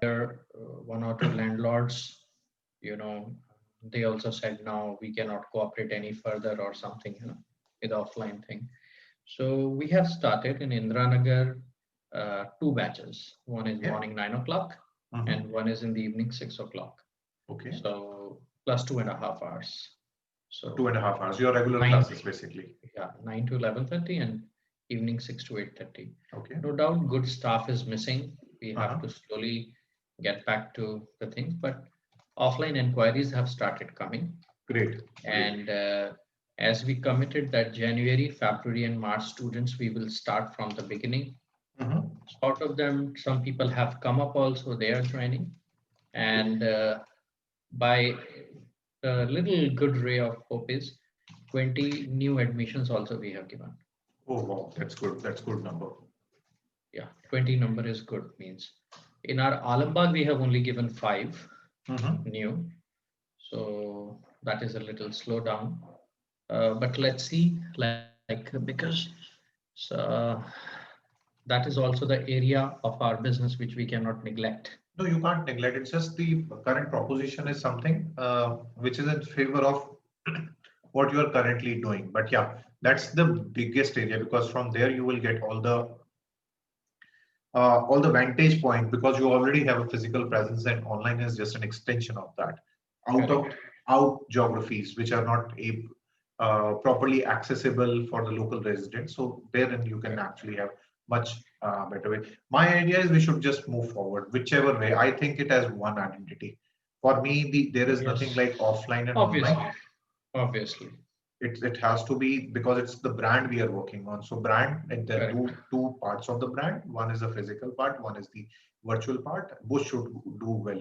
There, one or two landlords, you know, they also said, no, we cannot cooperate any further or something, with the offline thing. So we have started in Indranagar two batches. One is Yeah. morning 9 o'clock Mm-hmm. and one is in the evening 6 o'clock. Okay. So plus 2.5 hours. So 2.5 hours. So Your regular nine, classes, basically. yeah, 9 to 11:30 and evening 6 to 8:30. Okay. No doubt, good staff is missing. We have Uh-huh. to slowly get back to the things, but offline inquiries have started coming. Great. Great. And as we committed that January, February, and March students, we will start from the beginning. Mm-hmm. Sort of them, some people have come up also, they are joining. Okay. And by the little good ray of hope is 20 new admissions also we have given. Oh, wow. That's good. That's good number. Yeah, 20 number is good means. In our Alambag, we have only given five Mm-hmm. new. So that is a little slow down. But let's see, like, because so, that is also the area of our business which we cannot neglect. No, you can't neglect. It's just the current proposition is something which is in favor of what you are currently doing. But yeah, that's the biggest area because from there you will get all the vantage point because you already have a physical presence and online is just an extension of that. Out of Correct. out geographies which are not properly accessible for the local residents. So therein you can Correct. actually have much better way. My idea is we should just move forward, whichever way. I think it has one identity. For me, there is nothing Yes. like offline and online. Obviously. Obviously. It has to be because it's the brand we are working on. So brand, and there are Correct. two parts of the brand. One is the physical part, one is the virtual part. Both should do well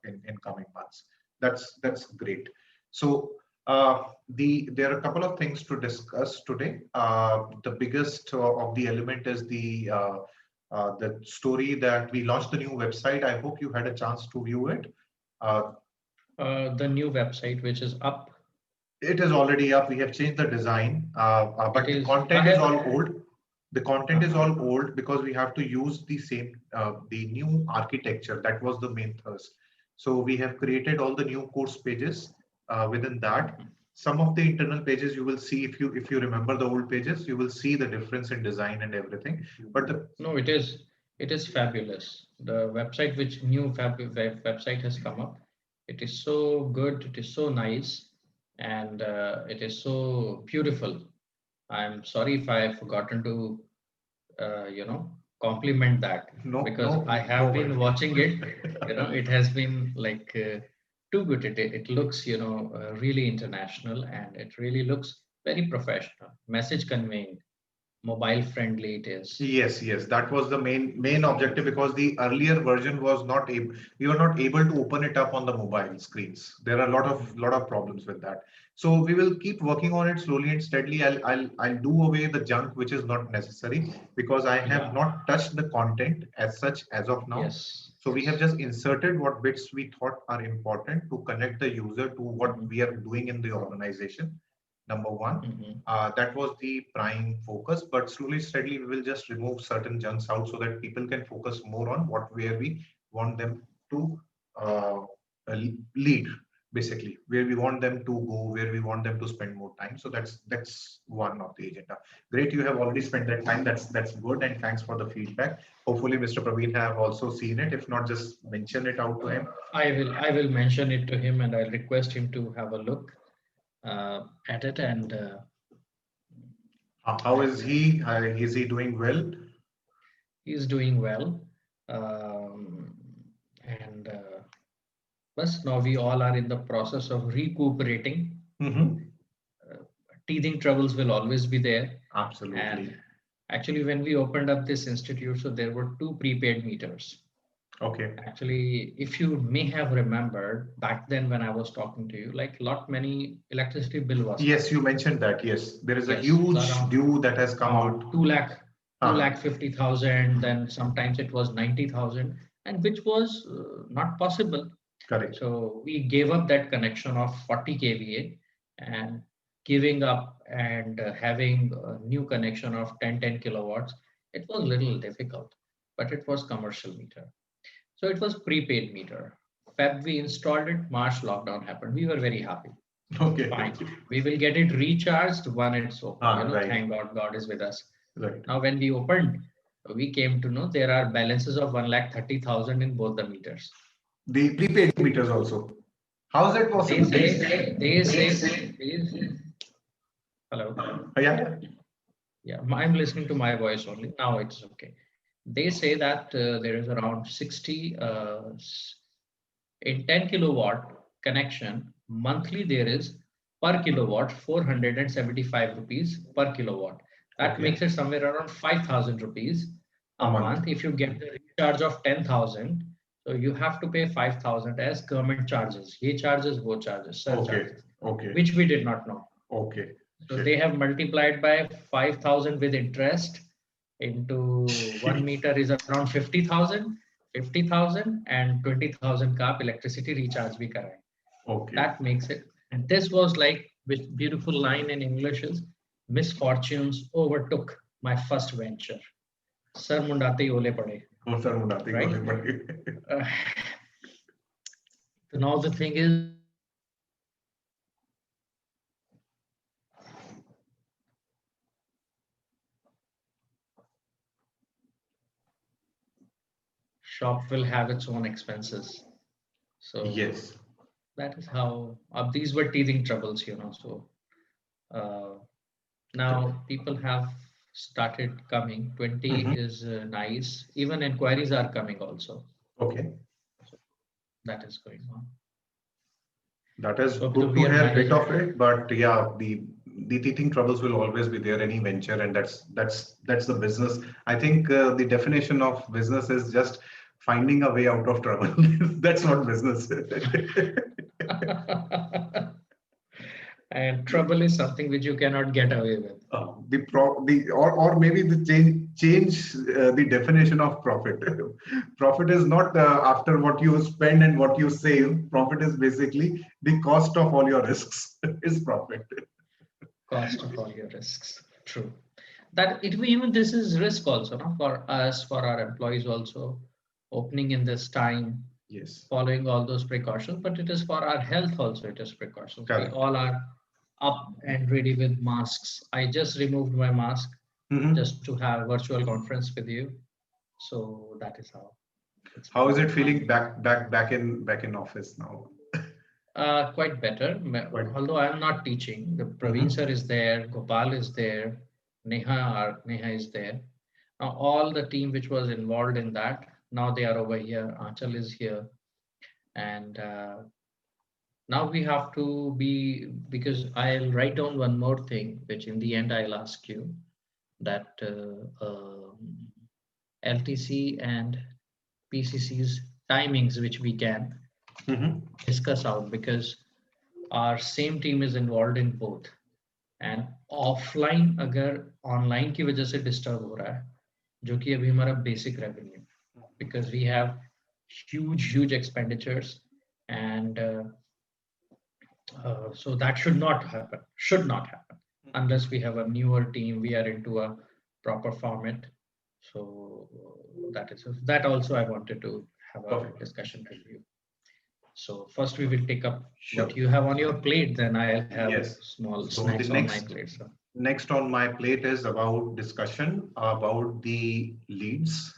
in coming months. That's great. So there are a couple of things to discuss today. The biggest of the element is the story that we launched the new website. I hope you had a chance to view it. Uh, The new website which is up, It is already up. We have changed the design, it but the is, I content is have, all old. The content is uh-huh. all old because we have to use the new architecture. That was the main thirst. So we have created all the new course pages within that. Mhm. Some of the internal pages you will see if you remember the old pages, you will see the difference in design and everything. But the No, it is fabulous. The website which new website has come up, it is so good, it is so nice, and it is so beautiful. I'm sorry if I have forgotten to compliment that, no because I no no have been worry. watching it. It has been like too good. It looks really international, and it really looks very professional, message conveying, mobile friendly it is. Yes, yes, that was the main objective because the earlier version was not able, we were not able to open it up on the mobile screens. There are a lot of problems with that. So we will keep working on it slowly and steadily. I'll do away the junk which is not necessary because I have Yeah. not touched the content as such as of now. Yes. So we have Yes. just inserted what bits we thought are important to connect the user to what Hmm. we are doing in the organization. Number one. Hmm. That was the prime focus, but slowly, steadily, we will just remove certain junks out so that people can focus more on where we want them to uh, lead, basically, where we want them to go, where we want them to spend more time. So that's one of the agenda. Great, you have already spent that time. That's good, and thanks for the feedback. Hopefully, Mr. Praveen have also seen it. If not, just mention it out to him. I will mention it to him, and I'll request him to have a look at it, How is and he? Is he doing well? he's doing well. Um, and Plus, now we all are in the process of recuperating. Hmm. Uh, Teething troubles will always be there. And Absolutely. actually, when we opened up this institute, so there were two prepaid meters. Okay. Actually, if you may have remembered back then when I was talking to you, like lot many electricity bill was Yes, coming. you mentioned that. Yes, there is a Yes, so huge around due that has come out. 2 lakh, two Uh-huh. lakh 50,000. Then sometimes it was 90,000, and which was not possible. Correct. So we gave up that connection of 40 kVA and giving up and having a new connection of 10 kilowatts. It was little difficult, but it was commercial meter. So it was prepaid meter. Feb we installed it, March lockdown happened. We were very happy. Okay. Fine. We will get it recharged when it's open. Right. Thank God, God is with us. Right. Now, when we opened, we came to know there are balances of 1,30,000 in both the meters. The prepaid meters also. How is that possible? They say, hello. Yeah. Yeah, I'm listening to my voice only. Now it's okay. They say that there is around 60 in 10 kilowatt connection. Monthly, there is per kilowatt 475 rupees per kilowatt. That Okay. makes it somewhere around 5,000 rupees a month. If you get the recharge of 10,000, so you have to pay 5,000 as government charges. Ye charges, wo charges, surcharges, Okay. which we did not know. Okay. So they have multiplied by 5,000 with interest into 1 meter is around 50,000, 50,000 and 20,000 ka electricity recharge bhi karaye. Okay. That makes it. And this was like, which beautiful line in English is, misfortunes overtook my first venture. Sir mundate ole pade. Oh, sir mundate Right? ole pade. So now the thing is, shop will have its own expenses. So yes, that is how these were teething troubles. So now people have started coming. 20 is nice. Even inquiries are coming also. Okay. So that is going on. That is good to hear a bit of it, but yeah, the teething troubles will always be there any venture, and that's the business. I think the definition of business is just finding a way out of trouble. That's not business. And trouble is something which you cannot get away with. Or maybe the change the definition of profit. Profit is not after what you spend and what you save. Profit is basically the cost of all your risks is profit. Cost of all your risks. True. That even this is risk also, no? For us, for our employees also, opening in this time. Yes. Following all those precautions, but it is for our health also. It is precautions. Correct. We all are up and ready with masks. I just removed my mask just to have virtual conference with you. So that is how. How is it feeling back in office now? Quite better. Although I am not teaching. The Praveen sir is there. Gopal is there. Neha is there. Now all the team which was involved in that, now they are over here. Aanchal is here, and now we have to be, because I'll write down one more thing, which in the end I'll ask you, that LTC and PCC's timings, which we can discuss out, because our same team is involved in both. And offline अगर online की वजह से disturb हो रहा है, जो कि अभी हमारा basic revenue, because we have huge expenditures, and so that should not happen unless we have a newer team, we are into a proper format. So that also I wanted to have a discussion with you. So first we will take up what you have on your plate, then I'll have small snacks on my plate. So next on my plate is about discussion about the leads,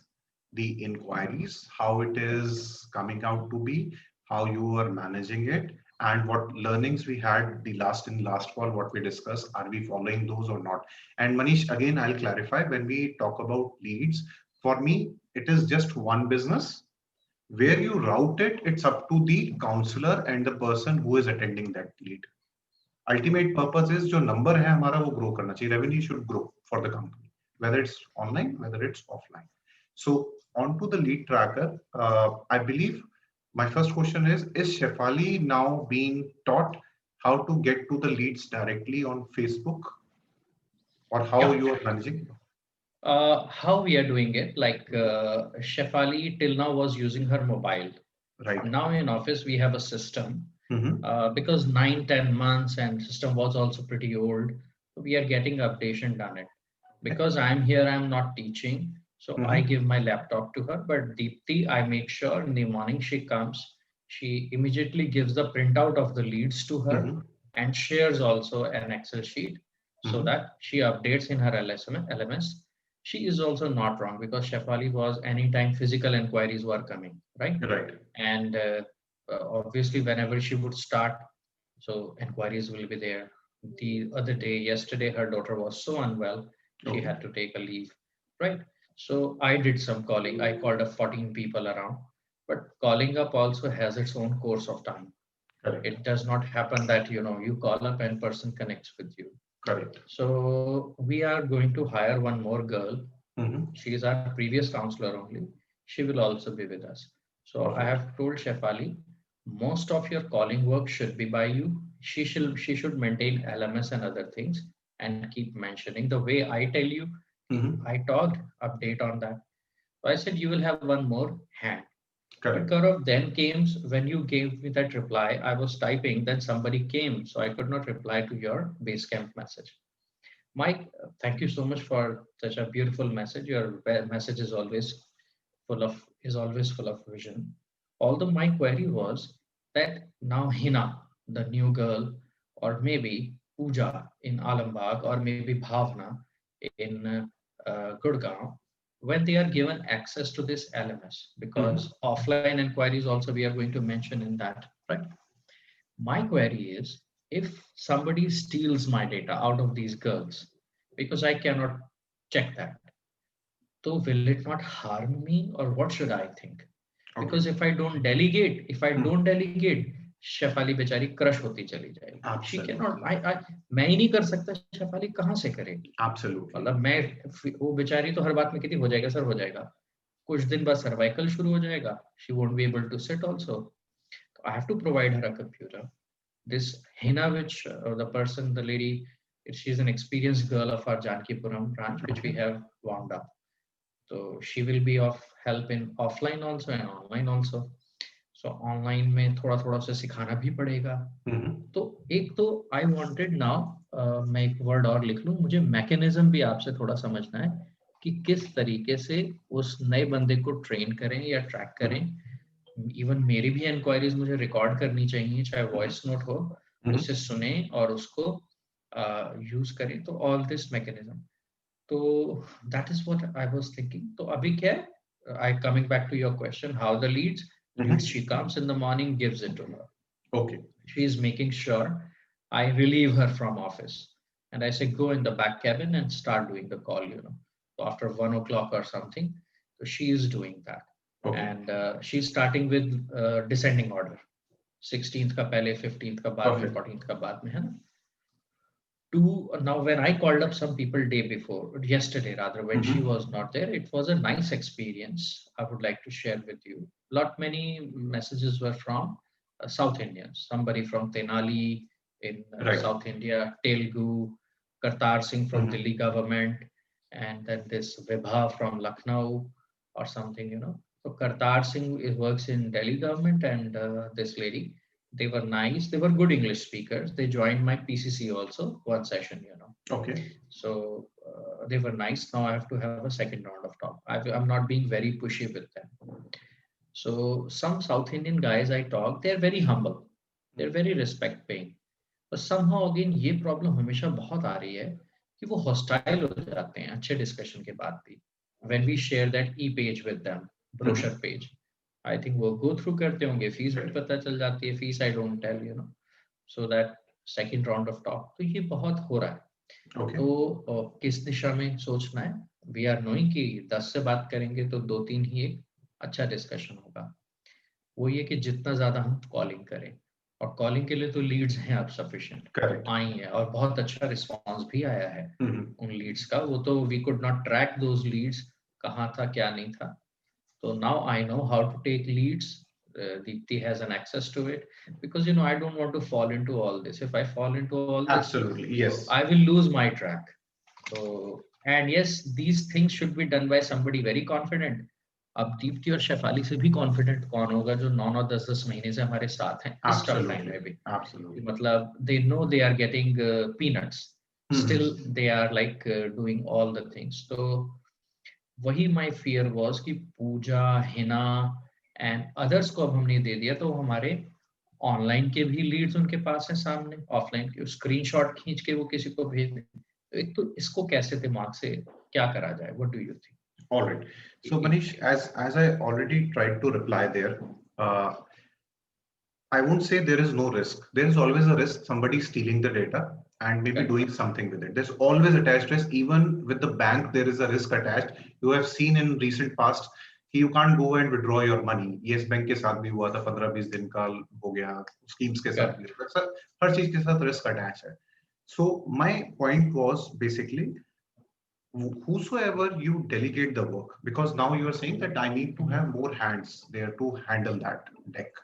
the inquiries, how it is coming out to be, how you are managing it, and what learnings we had in last call, what we discussed, are we following those or not? And Manish, again, I'll clarify, when we talk about leads, for me, it is just one business. Where you route it, it's up to the counselor and the person who is attending that lead. Ultimate purpose is जो number है हमारा वो grow करना चाहिए. Revenue should grow for the company, whether it's online, whether it's offline. So onto the lead tracker, I believe my first question is Shefali now being taught how to get to the leads directly on Facebook, or how you are managing? How we are doing it, like Shefali till now was using her mobile. Right. Now in office we have a system, because 9-10 months and system was also pretty old. So we are getting updation done it. Because I'm here, I'm not teaching. So I give my laptop to her, but Deepti, I make sure in the morning she comes, she immediately gives the printout of the leads to her and shares also an Excel sheet so that she updates in her LMS. She is also not wrong because Shefali was anytime physical inquiries were coming, right? Right. And obviously, whenever she would start, so inquiries will be there. The other day, yesterday, her daughter was so unwell, she had to take a leave, right? So I did some calling. I called up 14 people around, but calling up also has its own course of time. Correct. It does not happen that you call up and person connects with you. Correct. So we are going to hire one more girl. She is our previous counselor only. She will also be with us. So I have told Shefali, most of your calling work should be by you. She should maintain LMS and other things and keep mentioning the way I tell you. I talked, update on that. So I said you will have one more hand. But Correct. Gaurav then came when you gave me that reply. I was typing, then somebody came, so I could not reply to your Basecamp message. Mike, thank you so much for such a beautiful message. Your message is always full of vision. Although my query was that now Hina, the new girl, or maybe Pooja in Alambag, or maybe Bhavna in Gurgaon, when they are given access to this LMS, because offline inquiries also we are going to mention in that, right? My query is if somebody steals my data out of these girls, because I cannot check that, so will it not harm me or what should I think? Because if I don't delegate, Shefali बेचारी crush होती चली जाएगी. She cannot. मैं ही नहीं कर सकता. शेफाली कहाँ से करेगी? Absolutely. मतलब मैं वो बेचारी तो हर बात में कहती हो जाएगा सर हो जाएगा. कुछ दिन बाद सर्वाइकल शुरू हो जाएगा. She won't be able to sit also. I have to provide her a computer. This Hina, which the person, the lady, she's an experienced girl of our Jankipuram branch, which we have wound up. So she will be of help in offline also and online also. So online में थोड़ा थोड़ा सा सिखाना भी पड़ेगा. तो एक तो I wanted now मैं एक वर्ड और लिख लूं. मुझे मैकेनिज्म भी आपसे थोड़ा समझना है कि किस तरीके से उस नए बंदे को ट्रेन करें या ट्रैक करें. इवन मेरी भी इंक्वायरीज मुझे रिकॉर्ड करनी चाहिए, चाहे वॉइस नोट हो, उसे सुने और उसको यूज करें. तो ऑल दिस मैकेनिज्म. तो that is what I was thinking. तो अभी क्या है, I coming back to your question, how the leads she comes in the morning, gives it to her. Okay. She is making sure I relieve her from office and I say go in the back cabin and start doing the call. So after 1 o'clock or something, so she is doing that. And she's starting with descending order. 16th का पहले, 15th का बाद में, 14th का बाद में, है ना. Now when I called up some people yesterday rather, when she was not there, it was a nice experience. I would like to share with you. Many messages were from South Indians. Somebody from Tenali in South India, Telugu, Kartar Singh from Delhi government, and then this Vibha from Lucknow or something. So Kartar Singh works in Delhi government, and this lady, they were nice. They were good English speakers. They joined my PCC also one session. Okay. So they were nice. Now I have to have a second round of talk. I'm not being very pushy with them. So some South Indian guys I talk, they're very humble. They're very respect paying. But somehow again ये problem हमेशा बहुत आ रही है कि वो hostile हो जाते हैं अच्छे discussion के बाद भी. When we share that e-page with them, brochure page, I think वो go through करते होंगे, फीस भी पता चल जाती है, fees I don't tell, so that second round of talk. तो ये बहुत हो रहा है. तो किस दिशा में सोचना है? We are knowing कि 10 से बात करेंगे तो 2-3 ही एक अच्छा डिस्कशन होगा. वो ये कि जितना ज्यादा हम कॉलिंग करें, और कॉलिंग के लिए तो लीड्स हैं अब सफिशिएंट आई है, और बहुत अच्छा रिस्पांस भी आया है उन लीड्स का. वो तो we could not track those leads, कहाँ था क्या नहीं था. So now I know how to take leads. Deepti has an access to it, because I don't want to fall into all this. If I fall into all this, absolutely, yes, I will lose my track. So, and yes, these things should be done by somebody very confident. अब दीप्ति और शेफाली से भी confident कौन होगा जो 9 और 10 महीने से हमारे साथ हैं इस टफ टाइम में भी. मतलब they know they are getting peanuts, still they are like doing all the things. So वही माय फियर वाज कि पूजा, हिना एंड अदर्स को अब हमने दे दिया तो हमारे ऑनलाइन के भी लीड्स उनके पास है सामने, ऑफलाइन के स्क्रीनशॉट खींच के वो किसी को भेज दें। तो एक तो इसको कैसे दिमाग से क्या करा जाए? What do you All right. So think? Manish, as I already tried to reply there, I won't say there is no risk. There is always a risk somebody stealing the data and maybe Correct. doing something with it. There's always attached risk. Even with the bank, there is a risk attached. You have seen in recent past कि you can't go and withdraw your money. Yes bank के साथ भी हुआ था, 15-20 दिन का हो गया, schemes के साथ भी Correct. होगा, सर हर चीज के साथ risk attached है. So my point was basically whosoever you delegate the work, because now you are saying that I need to have more hands there to handle that deck.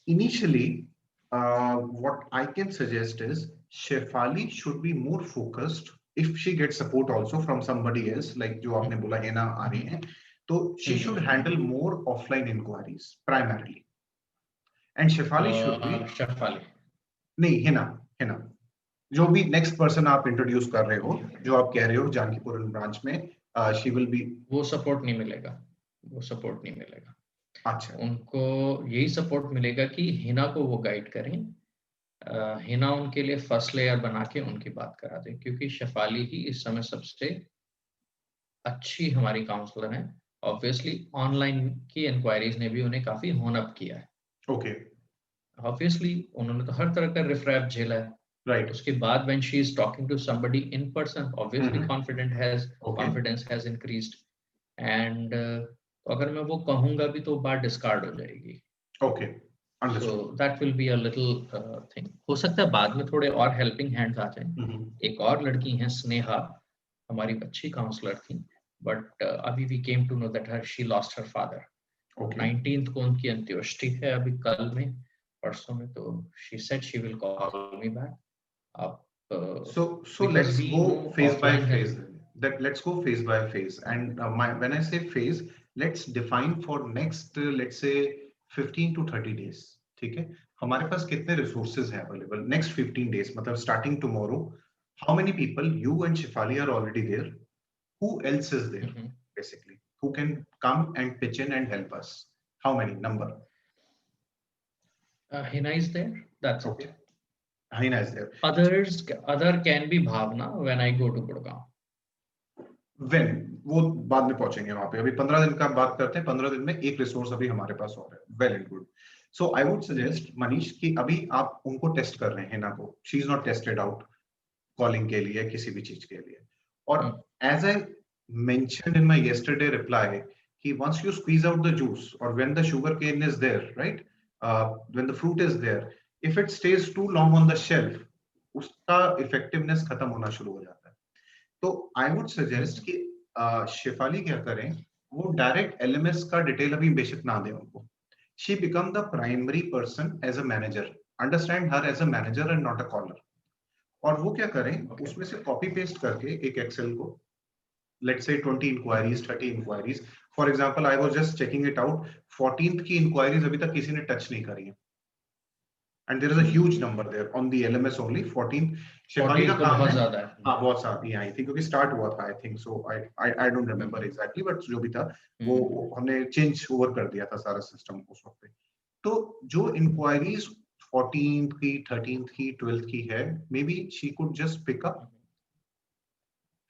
Initially, what I can suggest is Shefali should be more focused. If she gets support also from somebody else, like जो आपने बोला है ना आ रही हैं, तो she should handle more offline inquiries primarily. And Shefali should be Shefali नहीं हिना हिना जो भी नेक्स्ट पर्सन आप इंट्रोड्यूस कर रहे हो, जो आप कह रहे हो जानकीपुर ब्रांच में शी विल बी, वो सपोर्ट नहीं मिलेगा, वो सपोर्ट नहीं मिलेगा। अच्छा उनको यही सपोर्ट मिलेगा कि हिना को वो गाइड करें, हिना उनके लिए फर्स्ट लेयर बना के उनकी बात करा दें, क्योंकि शेफाली ही इस समय सबसे अच्छी हमारी काउंसलर है। ऑब्वियसली ऑनलाइन की इंक्वायरीज ने भी उन्हें काफी होन अप किया है। ओके ऑब्वियसली उन्होंने तो हर तरह का रिफ्रैप झेला है। राइट उसके बाद when she is talking to somebody in person, obviously okay confidence has increased and अगर मैं वो कहूंगा भी तो बात डिस्कार्ड हो जाएगी। Okay so understood that will be a little thing. हो सकता है बाद में थोड़े और हेल्पिंग हैंड्स आ जाएं। एक और लड़की हैं स्नेहा, हमारी अच्छी काउंसलर थी, बट अभी we came to know that her she lost her father. 19th को उनकी अंत्येष्टि है, अभी कल में परसों में, तो she said she will call me back. अब so because let's we go know phase by offline phase. help. That let's go phase by phase, and when I say phase, let's define for next let's say 15 to 30 days. ठीक है, हमारे पास कितने resources हैं available next 15 days, मतलब starting tomorrow, how many people, you and Shefali are already there, who else is there basically who can come and pitch in and help us, how many number? Hina is there, that's it. Okay, Hina is there. Other can be Bhavna when I go to Gurgaon. When वो बाद में पहुंचेंगे वहां पे, अभी 15 दिन का बात करते हैं, 15 दिन में एक रिसोर्स अभी हमारे पास और है, well and good. So I would suggest Manish कि अभी आप उनको टेस्ट कर रहे हैं ना, को she is not tested out calling के लिए, किसी भी चीज के लिए. और as I mentioned in my yesterday reply कि once you squeeze out the juice or when the sugar cane is there, right, when the fruit is there, if it stays too long on the shelf, उसका effectiveness खत्म होना शुरू हो जाता है. तो I would suggest कि शेफाली क्या करें, वो डायरेक्ट एलएमएस का डिटेल अभी बेशक ना दें उनको. She become the primary person as a manager, understand her as a manager and not a caller. और वो क्या करें, उसमें से कॉपी पेस्ट करके एक एक्सेल को, let's say 20 inquiries, 30 inquiries, for example I was just checking it out, 14th की inquiries अभी तक किसी ने टच नहीं करी है, and there is a huge number there on the LMS only. 14 Shefali का तो काम बहुत है, ज्यादा है। हाँ बहुत सारी आई थी क्योंकि स्टार्ट हुआ था, I think so, I don't remember exactly, but जो भी था वो हमने चेंज ओवर कर दिया था सारा सिस्टम उस वक्त पे. तो जो इंक्वायरीज 14th की, 13th की, 12th की है, maybe she could just pick up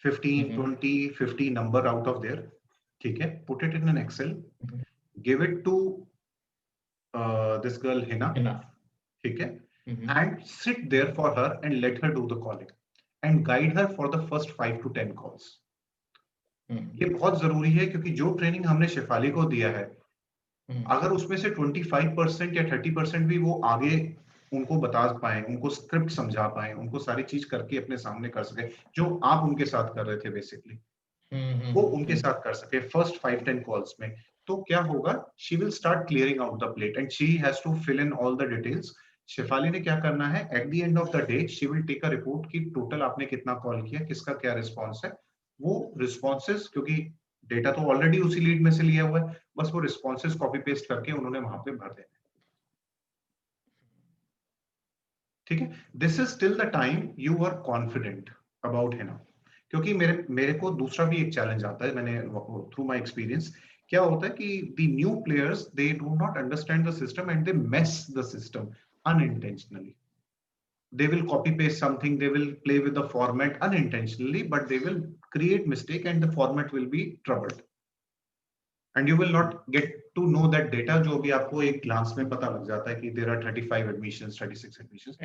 15 20 50 number out of there, ठीक है, put it in an Excel, give it to this girl Hina, ठीक है, and sit there for her and let her do the calling and guide her for the first 5 to 10 calls. ये बहुत जरूरी है क्योंकि जो ट्रेनिंग हमने शेफाली को दिया है, अगर उसमें से 25% या 30% भी वो आगे उनको बता पाए, उनको स्क्रिप्ट समझा पाए, उनको सारी चीज करके अपने सामने कर सके, जो आप उनके साथ कर रहे थे बेसिकली, वो उनके साथ कर सके फर्स्ट 5-10 कॉल्स में, तो क्या होगा, she will start clearing out the plate and she has to fill in all the details. Shefali ने क्या करना है, at the end of the day she will take a report कि टोटल आपने कितना कॉल किया, किसका क्या रिस्पॉन्स है. वो रिस्पॉन्सेस, क्योंकि डेटा तो ऑलरेडी उसी लीड में से लिया हुआ है, बस वो रिस्पॉन्सेस कॉपी पेस्ट करके उन्होंने वहां पे भर देना. ठीक है, this is till the time you are confident about Hina. क्योंकि मेरे को दूसरा भी एक चैलेंज आता है, मैंने थ्रू माय एक्सपीरियंस क्या होता है कि the new players they do not understand the system and they mess the system unintentionally. They will copy paste something, they will play with the format unintentionally, but they will create mistake and the format will be troubled, and you will not get to know that data जो भी आपको एक glance में पता लग जाता है कि there are 35 admissions, 36 admissions.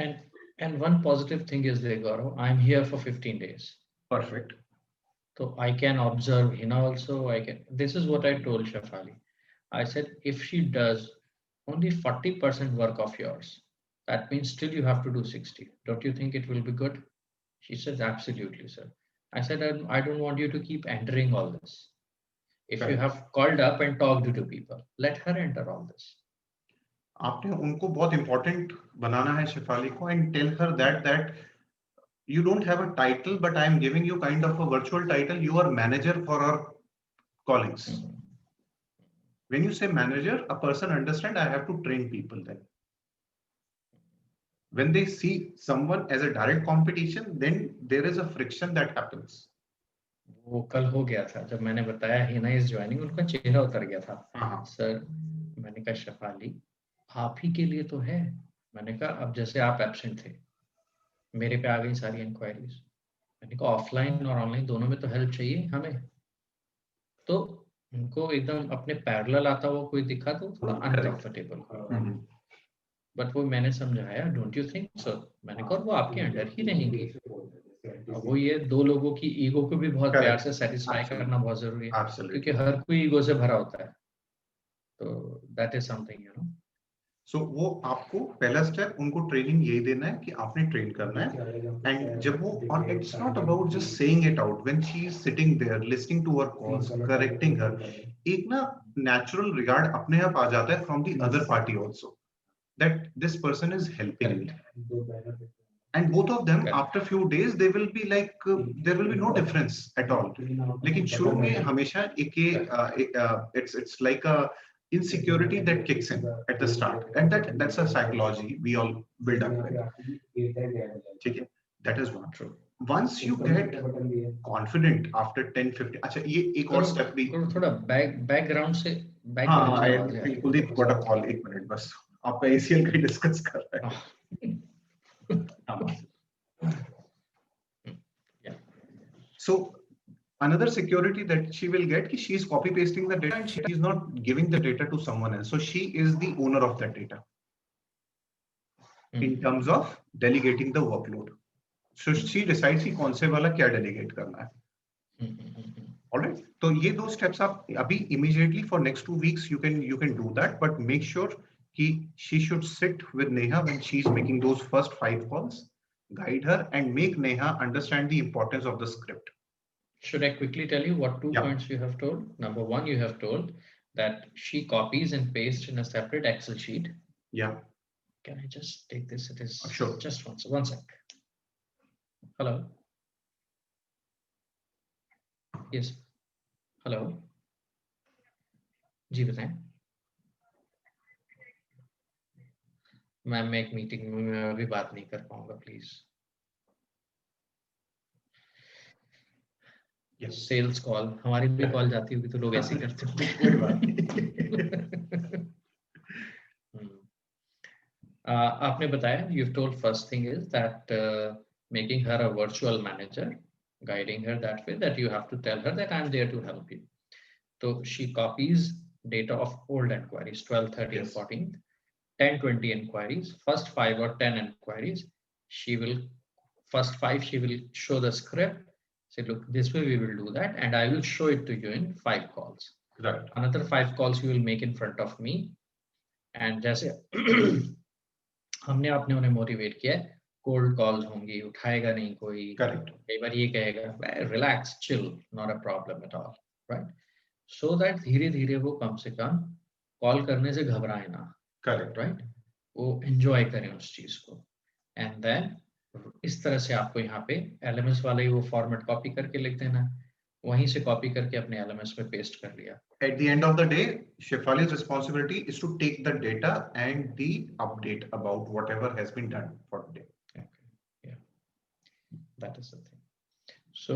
And one positive thing is there, Gaurav, I'm here for 15 days. Perfect. So I can observe Hina also. This is what I told Shafali. I said, if she does only 40% work of yours, that means still you have to do 60. Don't you think it will be good? She says, absolutely, sir. I said, I don't want you to keep entering all this. If you have called up and talked to people, let her enter all this. आपने उनको बहुत important बनाना है शेफाली को, and tell her that you don't have a title, but I am giving you kind of a virtual title. You are manager for our colleagues. When you say manager, a person understand I have to train people then. When they see someone as a direct competition, then there is a friction that happens. वो कल हो गया था जब मैंने बताया Hina is joining, उनका चेहरा उतर गया था। सर मैंने कहा शेफाली आप ही के लिए तो है। मैंने कहा अब जैसे आप एब्सेंट थे, मेरे पे आ गई सारी इंक्वायरीज, मैंने कहा ऑफलाइन और ऑनलाइन दोनों में तो हेल्प चाहिए हमें। तो उनको एकदम अपने पैरेलल आता हुआ कोई दिखा तो थोड़ा अनकंफर्टेबल, बट वो मैंने समझाया, डोंट यू थिंक सो। मैंने कहा वो आपके अंडर ही रहेंगी। वो ये दो लोगों की ईगो को भी बहुत प्यार से सेटिस्फाई करना बहुत जरूरी है, क्योंकि हर कोई ईगो से भरा होता है। तो that is something, you know. So वो आपको पहला स्टेप उनको ट्रेनिंग यही देना है कि आपने ट्रेन करना है। एंड जब वो, और it's not about just saying it out, when she is sitting there listening to her calls, correcting her, एक ना नेचुरल रिगार्ड अपने आप आ जाता है from the other party also, that this person is helping me. And both of them after few days they will be like there will be no difference at all. लेकिन शुरू में हमेशा it's like a insecurity that kicks in at the start, and that's a psychology we all build up with. ठीक है, that is one. True. Once you get confident after 10-15, अच्छा ये एक और step भी थोड़ा बैकग्राउंड से हाँ कुलदीप got a call, एक मिनट बस, आपका ACL का डिस्कस कर रहा है। Yeah. So another security that she will get, she is copy pasting the data and she is not giving the data to someone else. So she is the owner of that data in terms of delegating the workload. So she decides कि कौन से वाला क्या delegate करना है। Alright. तो ये दो steps आप अभी immediately for next 2 weeks you can do that, but make sure कि she should sit with Neha when she is making those first 5 calls, guide her and make Neha understand the importance of the script. Should I quickly tell you what 2 points you have told? Number 1, you have told that she copies and pastes in a separate Excel sheet. Yeah. Can I just take this? It is sure. Just one sec. Hello. Yes. Hello. जी बताएं। Ma'am मैं एक meeting में अभी बात नहीं कर पाऊंगा, please. Sales call, हमारी भी कॉल जाती होगी तो लोग ऐसे करते होंगे। आपने बताया, you've told first thing is that making her a virtual manager, guiding her that way, that you have to tell her that I'm there to help you. So she copies data of old inquiries, 12, 13, 14, 10, 20 inquiries, first 5 or 10 inquiries. First 5 she will show the script, say look, this way we will do that, and I will show it to you in 5 calls. Right. Another 5 calls you will make in front of me, and जैसे हमने आपने उन्हें motivate किया, cold calls होंगी, उठाएगा नहीं कोई, correct, कई बार ये कहेगा relax, chill, not a problem at all, right? So that धीरे धीरे वो कम से कम कॉल करने से घबराए ना, करेक्ट, राइट? वो एंजॉय करें उस चीज को, एंड देन इस तरह से आपको यहाँ पे LMS वाले ही वो फॉर्मेट कॉपी करके लिख देना, वहीं से कॉपी करके अपने LMS में पेस्ट कर लिया। At the end of the day, Shefali's responsibility is to take the data and the update about whatever has been done for the day. Okay. Yeah, that is the thing. So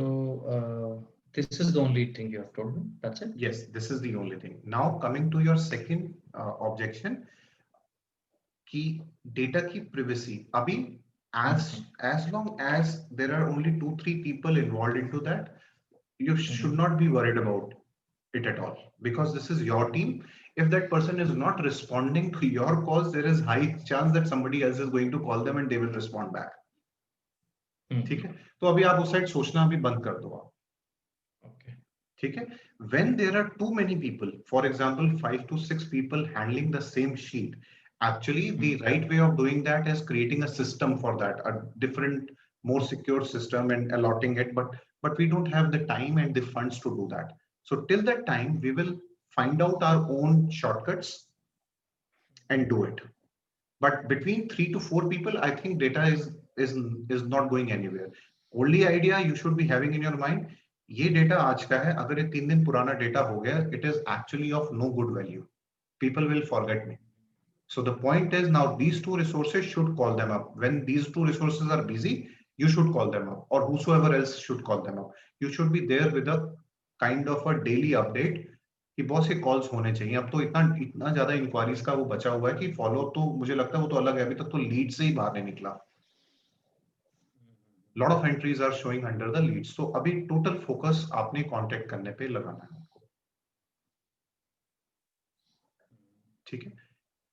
this is the only thing you have told me. That's it. Yes, this is the only thing. Now coming to your second objection, कि data की privacy. अभी as long as there are only 2-3 people involved into that, you should not be worried about it at all, because this is your team. If that person is not responding to your calls, there is high chance that somebody else is going to call them and they will respond back. ठीक है, तो अभी आप उस side सोचना अभी बंद कर दो आप. Okay. ठीक है, when there are too many people, for example 5 to 6 people handling the same sheet, actually the right way of doing that is creating a system for that, a different more secure system and allotting it, but we don't have the time and the funds to do that. So till that time we will find out our own shortcuts and do it. But between 3 to 4 people, I think data is not going anywhere. Only idea you should be having in your mind, ये data आज का है, अगर ये 3 दिन पुराना data हो गया, it is actually of no good value. People will forget me. So the point is, now these two resources should call them up. When these two resources are busy, you should call them up, or whosoever else should call them up. You should be there with a kind of a daily update कि बहुत से calls होने चाहिए. अब तो इतना ज्यादा inquiries का वो बचा हुआ है कि फॉलो अप तो मुझे लगता है वो तो अलग है, अभी तक तो लीड से ही बाहर नहीं निकला. Lot of entries are showing under the leads. तो अभी टोटल फोकस आपने कांटेक्ट करने पे लगाना है आपको. ठीक है,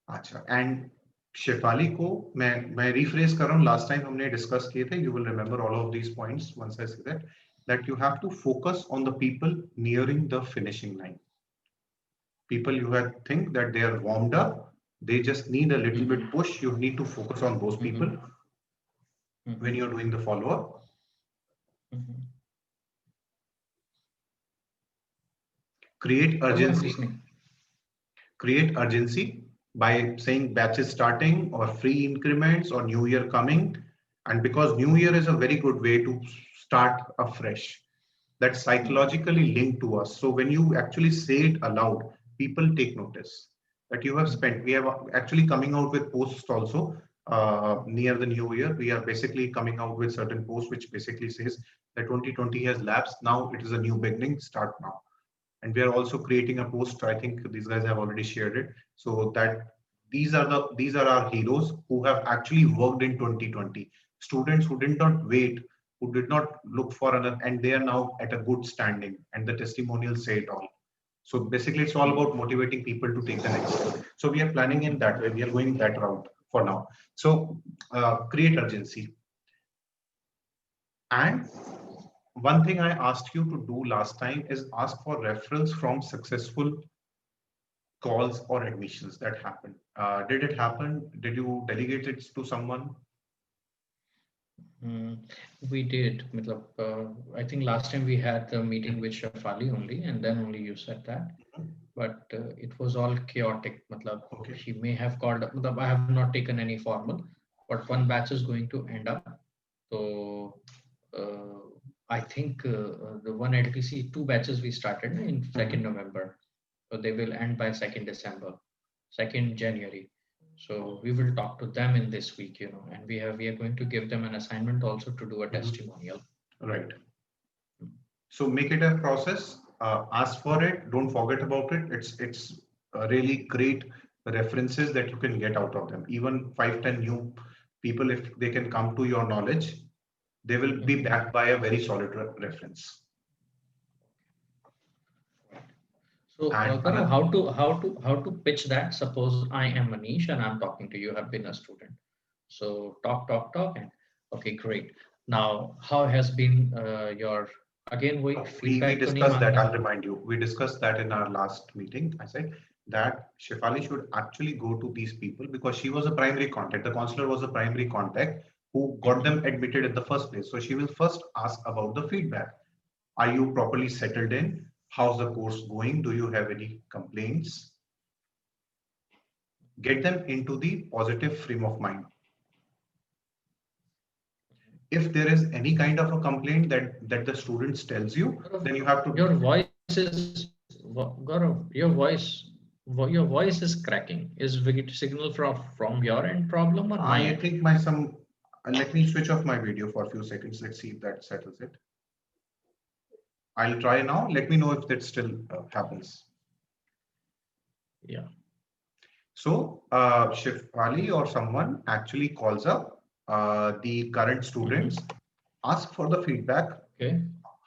अच्छा. एंड शेफाली को मैं रिफ्रेज कर रहा हूँ, लास्ट टाइम हमने डिस्कस किए थे. You will remember all of these points once I say that you have to focus on the people nearing the finishing line. People you have think that they are warmed up, they just need a little bit push. You need to focus on those people when you're doing the follow-up. Create urgency. Create urgency by saying batches starting or free increments or new year coming. And because new year is a very good way to start afresh, that's psychologically linked to us. So when you actually say it aloud, people take notice that you have spent. We have actually coming out with posts also near the new year. We are basically coming out with certain posts which basically says that 2020 has lapsed. Now it is a new beginning. Start now. And we are also creating a post. I think these guys have already shared it. So that these are our heroes who have actually worked in 2020. Students who did not wait, who did not look for another, and they are now at a good standing. And the testimonials say it all. So basically, it's all about motivating people to take the next step. So we are planning in that way. We are going that route for now. So create urgency. And one thing I asked you to do last time is ask for referrals from successful calls or admissions that happened. Did it happen? Did you delegate it to someone? We did. I think last time we had the meeting with Shefali only, and then only you said that. But it was all chaotic. Okay. She may have called. I have not taken any formal, but one batch is going to end up. So I think the one LTC 2 batches we started in 2nd November. So they will end by 2nd December, 2nd January. So we will talk to them in this week, and we are going to give them an assignment also to do a testimonial. Right. So make it a process. Ask for it. Don't forget about it. It's really great references that you can get out of them. Even 5-10 new people, if they can come to your knowledge, they will be backed by a very solid reference. So how to pitch that? Suppose I am Manish and I'm talking to you. Have been a student. So talk, and okay, great. Now, how has been your feedback? We discussed that. I'll remind you. We discussed that in our last meeting. I said that Shefali should actually go to these people because she was a primary contact. The counselor was a primary contact who got them admitted in the first place. So she will first ask about the feedback. Are you properly settled in? How's the course going? Do you have any complaints? Get them into the positive frame of mind. If there is any kind of a complaint that the students tells you, then you have to. Your voice is, Gaurav, your voice is cracking. Is it signal from your end problem or I think let me switch off my video for a few seconds. Let's see if that settles it. I'll try now. Let me know if that still happens. Yeah. So Shifali or someone actually calls up the current students, ask for the feedback. Okay.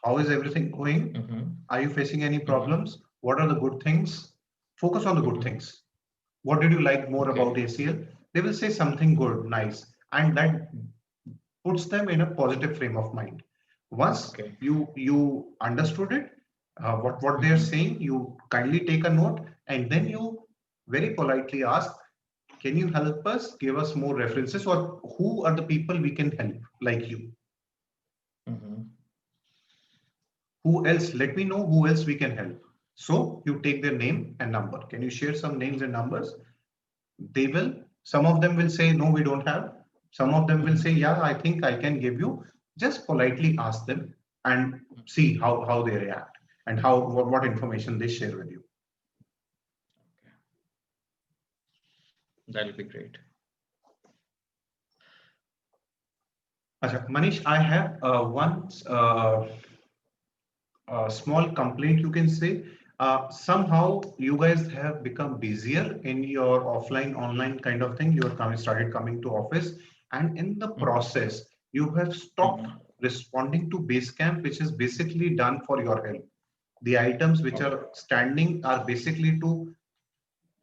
How is everything going? Are you facing any problems? What are the good things? Focus on the good things. What did you like more about ACL? They will say something good, nice, and that puts them in a positive frame of mind. Once you understood it, what they are saying, you kindly take a note, and then you very politely ask, can you help us, give us more references, or who are the people we can help like you? Who else? Let me know who else we can help. So you take their name and number. Can you share some names and numbers? They will, some of them will say, no, we don't have. Some of them will say, yeah, I think I can give you. Just politely ask them and see how they react and what information they share with you. That'll be great. Manish, I have one small complaint, you can say. Somehow you guys have become busier in your offline online kind of thing. You have started coming to office, and in the process you have stopped responding to Basecamp, which is basically done for your help. The items which are standing are basically to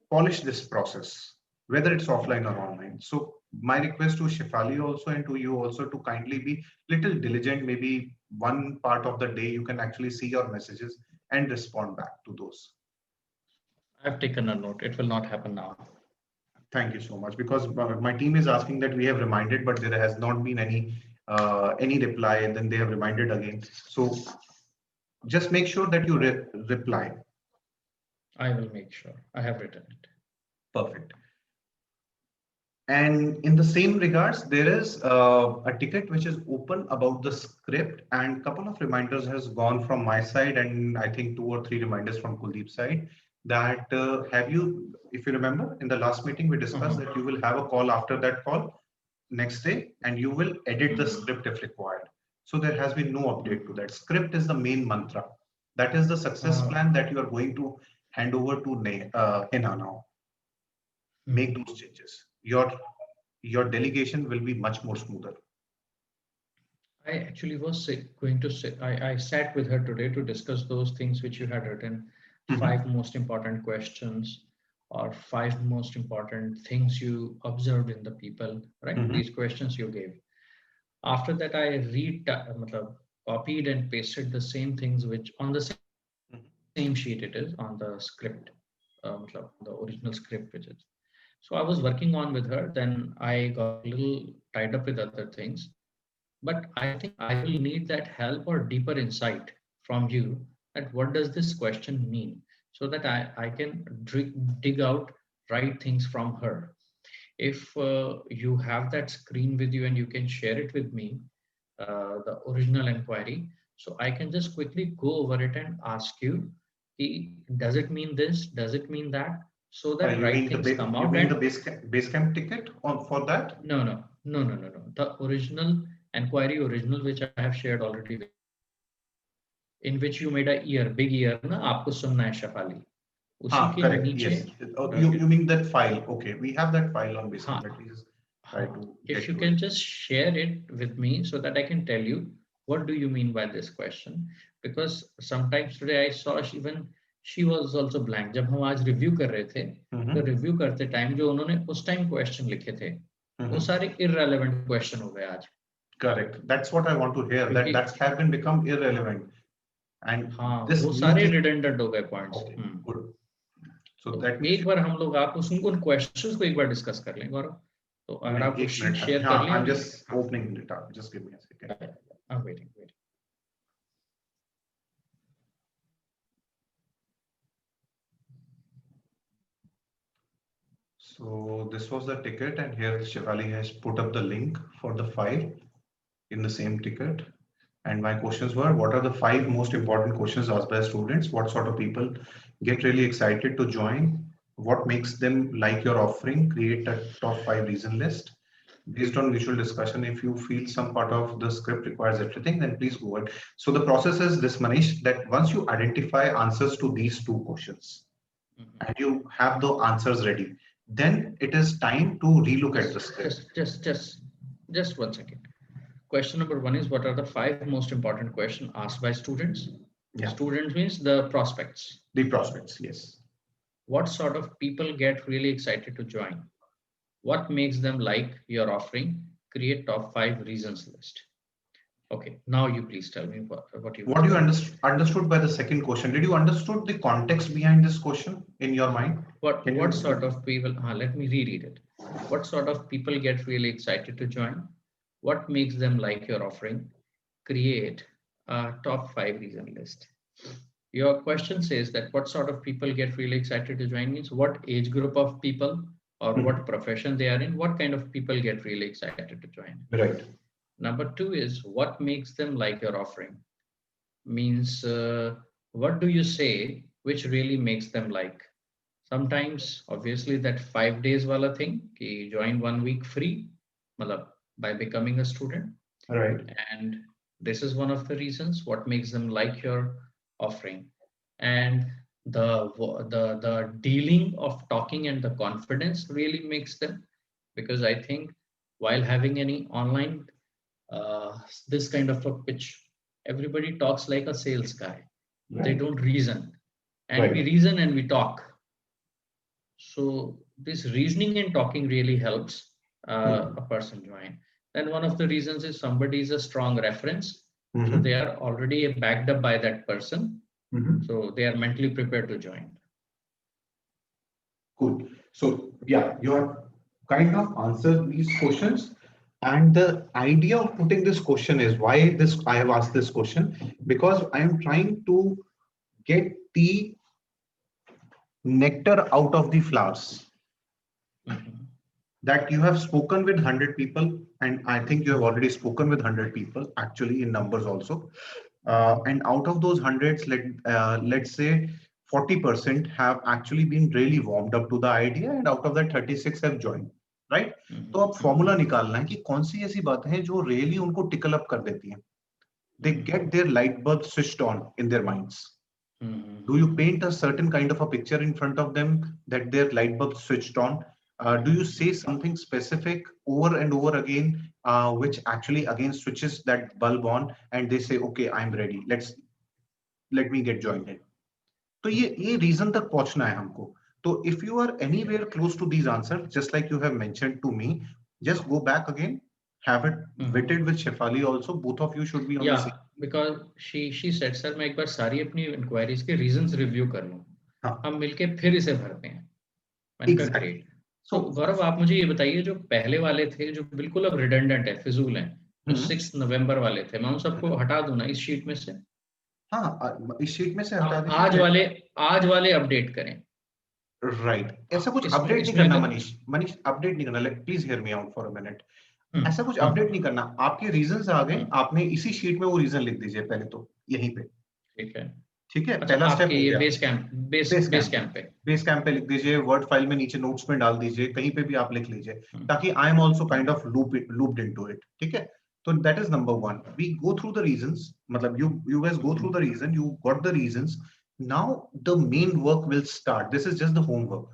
polish this process, whether it's offline or online. So my request to Shefali also and to you also to kindly be little diligent. Maybe one part of the day you can actually see your messages and respond back to those. I've taken a note. It will not happen now. Thank you so much, because my team is asking that we have reminded, but there has not been any reply, and then they have reminded again. So just make sure that you reply. I will make sure. I have written it. Perfect. And in the same regards, there is a ticket which is open about the script, and a couple of reminders has gone from my side, and I think 2 or 3 reminders from Kuldeep's side. That have you, if you remember, in the last meeting we discussed that you will have a call after that call next day, and you will edit the script if required. So there has been no update to that. Script is the main mantra. That is the success plan that you are going to hand over to Hina now. Make those changes. Your delegation will be much more smoother. I actually was going to say, I sat with her today to discuss those things which you had written, 5 most important questions or 5 most important things you observed in the people, right? These questions you gave. After that, I copied and pasted the same things which on the same sheet it is on the script, the original script which is. So I was working on with her, then I got a little tied up with other things. But I think I will need that help or deeper insight from you that what does this question mean, so that I can dig out right things from her. If you have that screen with you and you can share it with me, the original inquiry, so I can just quickly go over it and ask you, does it mean this? Does it mean that? So that right things come out. You mean the Basecamp ticket for that? No. The original inquiry original which I have shared already, in which you made a big ear na aapko sunna hai Shefali. Correct. Yes. You mean that file? Okay, we have that file on Basecamp. Let me just try to. If you can just share it with me so that I can tell you what do you mean by this question, because sometimes today I saw she was also blank. जब हम आज review कर रहे थे, तो review करते time जो उन्होंने उस टाइम क्वेश्चन लिखे थे, वो सारे irrelevant क्वेश्चन हो गए आज. Correct. That's what I want to hear. That have been become irrelevant. And this वो सारे redundant हो गए points. Okay, good. So that एक बार हम लोग आप उन questions को एक बार discuss कर लें गौरव. तो अगर आप sheet share कर लें. I'm just opening it up. Just give me a second. I'm waiting. So this was the ticket, and here Shefali has put up the link for the file in the same ticket. And my questions were, what are the 5 most important questions asked by students? What sort of people get really excited to join? What makes them like your offering? Create a top 5 reason list. based on mutual discussion. If you feel some part of the script requires everything, then please go ahead. So the process is this, Manish, that once you identify answers to these two questions Mhm. and you have the answers ready, then it is time to relook at the script. Just 1 second. Question number one is, what are the 5 most important questions asked by students? Yeah, Students means the prospects. the prospects. Yes. What sort of people get really excited to join? What makes them like your offering? Create top 5 reasons list. Okay, now you please tell me what you What want. you understood by the second question? Did you understood the context behind this question in your mind? Can What you? sort of people? Let me reread it. What sort of people get really excited to join? What makes them like your offering? Create a top 5 reason list. Your question says that what sort of people get really excited to join, means what age group of people or Mhm. what profession they are in, what kind of people get really excited to join. Right. Number 2 is what makes them like your offering, means what do you say which really makes them like. Sometimes obviously that 5 days wala thing ki join 1 week free, matlab, by becoming a student, Right. and this is one of the reasons what makes them like your offering. And the dealing of talking and the confidence really makes them, because I think while having any online this kind of a pitch, everybody talks like a sales guy. They Right. don't reason, and we Right. reason and we talk. So this reasoning and talking really helps a person join. Then one of the reasons is somebody is a strong reference. So Mm-hmm. they are already backed up by that person. Mm-hmm. So they are mentally prepared to join. Cool. So yeah, you have kind of answered these questions. And the idea of putting this question is why this I have asked this question, because I am trying to get the nectar out of the flowers. Mhm. That you have spoken with 100 people, and I think you have already spoken with 100 people actually in numbers also. And out of those hundreds, let's say 40% have actually been really warmed up to the idea, and out of that 36 have joined, right? तो Mhm. अब Mhm. Formula निकालना है कि कौन सी ऐसी बातें हैं जो रियली उनको टिकल अप कर देती हैं. They Mhm. get their light bulb switched on in their minds. Do you Mhm. paint a certain kind of a picture in front of them that their light bulb switched on? Do you say something specific over and over again, which actually again switches that bulb on, and they say, "Okay, I'm ready. Let me get joined in." तो ये reason तक पहुंचना है हमको. So if you are anywhere close to these answers, just like you have mentioned to me, just go back again, have it Mhm. vetted with Shefali also. Both of you should be on the Yeah, same. because she said, sir मैं एक बार सारी अपनी inquiries के reasons review कर लूँ, हाँ, हम मिलके फिर इसे भरते हैं. मैंने कहा exactly. ग्रेट. तो So, गौरव आप मुझे ये बताइए, जो पहले वाले थे जो बिल्कुल अब रिडंडेंट है, फिजूल हैं, जो हम्म, 6 नवंबर वाले थे, मैं उन सबको हटा दूं ना इस शीट में से. हाँ, इस शीट में से हटा आप दीजिए. आज वाले अपडेट करें. राइट. ऐसा कुछ इसमें अपडेट नहीं इसमें करना, अगर मनीष. मनीष, अपडेट नहीं करना. Please hear me out for a minute. Hmm ऐसा कुछ अपडेट हम्म नहीं करना. आपके रीजंस आ गए, हम्म, आपने इसी शीट में वो रीजन लिख दीजिए पहले तो, यहीं पे. ठीक है. ठीक है, अच्छा, पहला स्टेप आपके हो ये गया. Base camp base base camp पे. कैंप पे. बेस कैंप पे लिख दीजिए, वर्ड फाइल में नीचे नोट्स में डाल दीजिए, कहीं पे भी आप लिख लीजिए, हम्म ताकि I am also kind hmm of looped into it. ठीक है. तो that is number one. We go through the reasons. मतलब you guys go through the reason, you got the reasons. Now the main work will start. This is just the homework.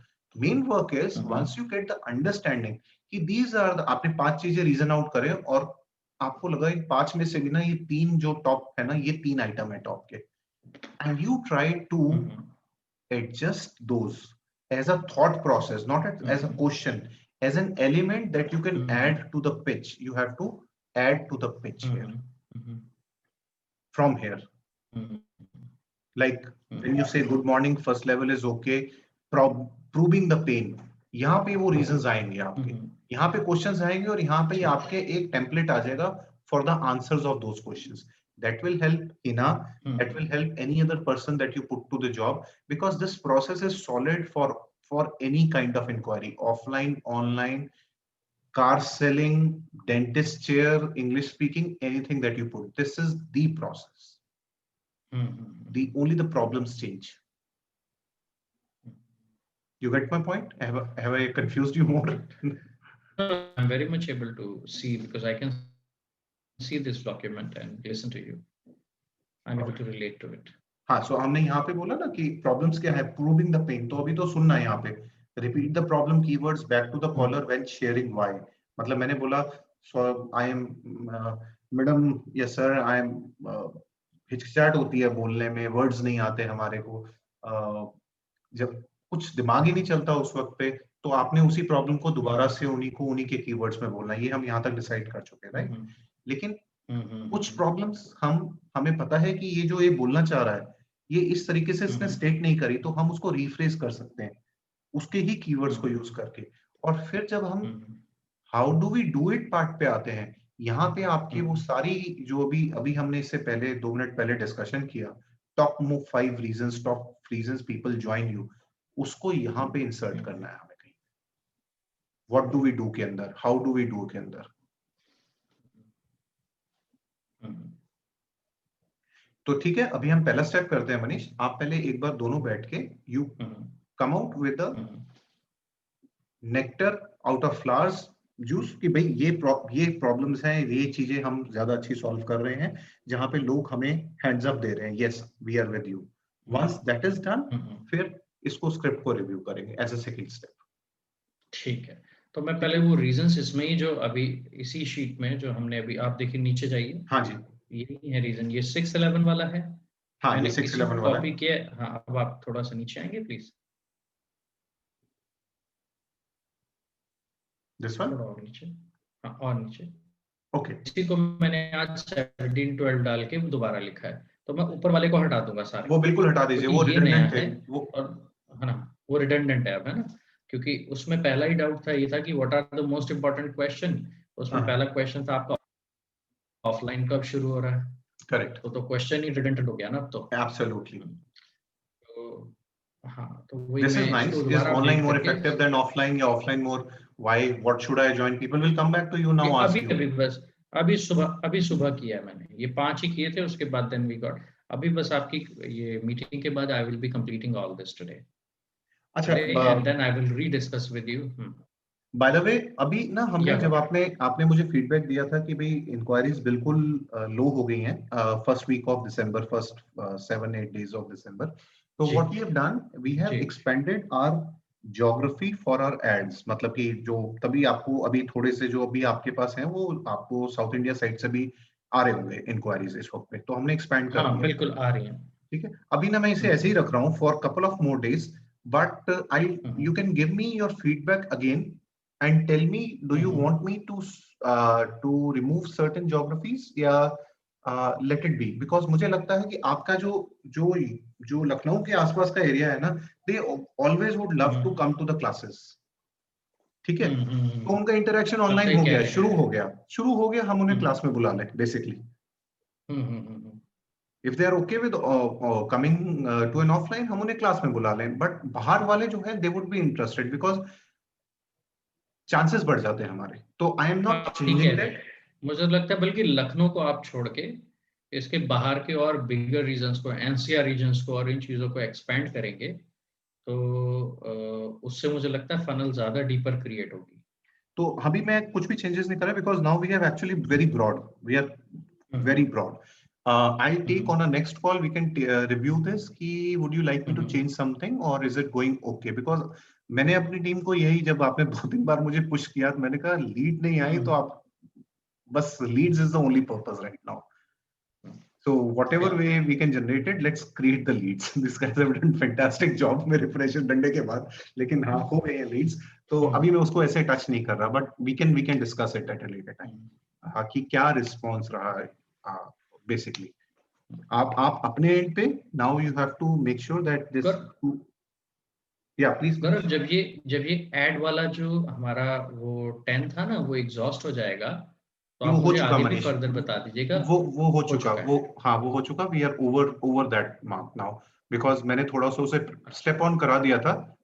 Main work is hmm once you get the understanding कि these are the, आपने 5 चीजें reason out करे और आपको लगा इन 5 में से भी ना ये 3 जो टॉप है ना, ये 3 आइटम है टॉप के, and you try to hmm adjust those as a thought process, not as a hmm question, as an element that you can hmm add to the pitch. You have to add to the pitch here, hmm hmm from here. Hmm Like when you hmm say good morning, first level is okay. Proving the pain. यहाँ पे वो reasons आएंगे आपके. हम्म यहाँ पे questions आएंगे और यहाँ पे ठीक. आपके एक template आ जाएगा for the answers of those questions. That will help Hina. That will help any other person that you put to the job, because this process is solid for any kind of inquiry, offline, online, car selling, dentist chair, English speaking, anything that you put. This is the process. The only the problems change. You get my point? Have I confused you more? I'm very much able to see because I can see this document and listen to you. I'm able to relate to it. हाँ, सो हमने यहाँ पे बोला ना कि problems क्या है, proving the pen. तो अभी तो सुनना है यहाँ पे, repeat the problem keywords back to the caller when sharing why. मतलब मैंने बोला so I am madam, yes sir, I am, हिचकिचाहट होती है बोलने में, वर्ड्स नहीं आते हमारे को, जब कुछ दिमाग ही नहीं चलता उस वक्त पे, तो आपने उसी प्रॉब्लम को दोबारा से उन्हीं के कीवर्ड्स में बोलना है। ये हम यहाँ तक डिसाइड कर चुके हैं, राइट? लेकिन कुछ प्रॉब्लम्स हमें पता है कि ये जो ये बोलना चाह रहा है, ये इस तरीके से इसने स्टेट नहीं करी, तो हम उसको रिफ्रेज कर सकते हैं उसके ही कीवर्ड्स को यूज करके। और फिर जब हम how do we do it part पे आते हैं, यहाँ पे आपकी वो सारी जो अभी हमने इससे पहले 2 मिनट पहले डिस्कशन किया, top 5 reasons, top reasons people join you, उसको यहाँ पे इंसर्ट करना है हमें कहीं। व्हाट डू वी डू के अंदर, हाउ डू वी डू के अंदर। तो ठीक है, अभी हम पहला स्टेप करते हैं मनीष। आप पहले एक बार दोनों बैठ के you come out with a nectar out of flowers juice, कि भाई ये प्रॉब्लम्स हैं, ये चीजें हम ज्यादा अच्छी सॉल्व कर रहे हैं, जहां पे लोग हमें हैंड्स अप दे रहे हैं, yes we are with you. Once that is done, फिर इसको स्क्रिप्ट को रिव्यू करेंगे एज अ सेकंड स्टेप। ठीक है, तो मैं पहले वो रीजंस इसमें ही जो अभी इसी शीट में जो हमने अभी, आप देखिए नीचे जाइए। हाँ जी, यही है रीजन, ये 611 वाला है। हाँ, मैंने ये 611 वाला कॉपी किया। हाँ, अब आप थोड़ा सा नीचे आएंगे प्लीज। दिस वन, थोड़ा और नीचे। हाँ, और नीचे। ओके। इसी को मैंने आज 17 12 डाल के दोबारा लिखा है, तो मैं ऊपर वाले को हटा दूंगा सारे। वो बिल्कुल हटा दीजिए, वो रिडंडेंट है वो, और है ना, वो रिडंडेंट है अब, है ना, क्योंकि उसमें पहला ही डाउट था, ये था कि what are the most important question. उसमें पहला क्वेश्चन था आपका ऑफलाइन कब शुरू हो रहा है। करेक्ट, तो क्वेश्चन ही रिडंडेंट हो गया ना अब तो। एब्सोल्युटली। तो हाँ, तो वही This is मैं nice. इसको Is दोबारा online अपडेट more करके effective than offline या offline more? Why? What should I join? People will come back to you now, ask you. अभी बस अभी सुबह किया है मैंने, ये 5 ही किए थे, उसके बाद देन वी गॉट, अभी बस आपकी ये मीटिंग के बाद I will be completing all this today. अच्छा, and then I will rediscuss with you. By the way, अभी ना हमने जब आपने मुझे फीडबैक दिया था कि भाई इंक्वायरीज बिल्कुल लो हो गई हैं first week of December, first 7-8 days of December, तो what we have done, we have expanded our geography for our ads. मतलब कि जो तभी आपको अभी थोड़े से जो अभी आपके पास हैं, वो आपको साउथ इंडिया साइड से भी आ रहे होंगे इंक्वायरीज इस वक्त पे, तो हमने एक्सपेंड कर दिया। बिल्कुल आ रही हैं। ठीक है, अभी ना मैं इसे ऐसे ही रख रहा हूँ for couple of more days, but you can give me your feedback again and tell me, do you want me to remove certain geographies या let it be, because मुझे लगता है कि आपका जो लखनऊ के आसपास का एरिया है ना, they always would love to come to the classes। ठीक है, तो उनका इंटरेक्शन ऑनलाइन हो गया, शुरू हो गया, हम उन्हें क्लास में बुला लें basically. If they are okay with coming to an offline, हम उन्हें क्लास में बुला लें, बट बाहर वाले जो है they would be interested because chances बढ़ जाते हैं हमारे। तो I am not changing that. मुझे लगता है बल्कि लखनऊ को आप छोड़ के इसके बाहर के और बिगर रीजन्स को, एनसीआर रीजन्स को और इन चीजों को एक्सपेंड करेंगे, तो उससे मुझे लगता है फनल ज्यादा डीपर क्रिएट होगी। तो अभी मैं कुछ भी चेंजेस नहीं कर रहा, because now we have actually very broad, we are very broad. I'll take on a next call, we can review this कि would you like me to change something or is it going okay, because मैंने अपनी team को यही, जब आपने 2-3 बार मुझे push किया, तो मैंने कहा लीड नहीं आई तो आप बस, leads is the only purpose right now, so whatever way we can generate it, let's create the leads। This guys have done fantastic job मेरे फ्रेशर डंडे के बाद, लेकिन हाँ हो गए हैं leads, तो अभी मैं उसको ऐसे टच नहीं कर रहा, but we can discuss it at a later time। हाँ, कि क्या रिस्पॉन्स रहा है बेसिकली। आप अपने एंड पे now you have to make sure that this, या प्लीज। जब ये ऐड वाला जो हमारा वो 10 था ना, वो एग्जॉस्ट हो जाएगा, तो आप मुझे आगे भी फर्दर बता दीजिएगा। वो हो चुका, वो हो चुका, we are over that mark now, because मैंने थोड़ा सा उसे स्टेप ऑन करा दिया था।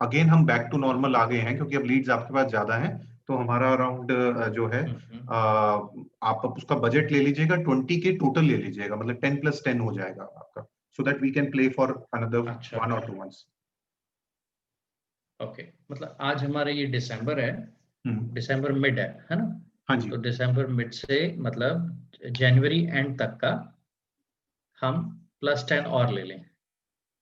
अगेन हम बैक टू नॉर्मल आ गए हैं, क्योंकि अब लीड्स आपके पास ज्यादा हैं, तो हमारा अराउंड जो है आप उसका बजट ले लीजिएगा, 20 के टोटल ले लीजिएगा, मतलब 10 + 10 हो जाएगा आपका, so that we can play for another 1 or 2 months। Okay, मतलब आज हमारा ये दिसंबर है, दिसंबर मिड है ना? हाँ जी। तो दिसंबर मिड से मतलब जनवरी एंड तक का हम +10 और ले लें।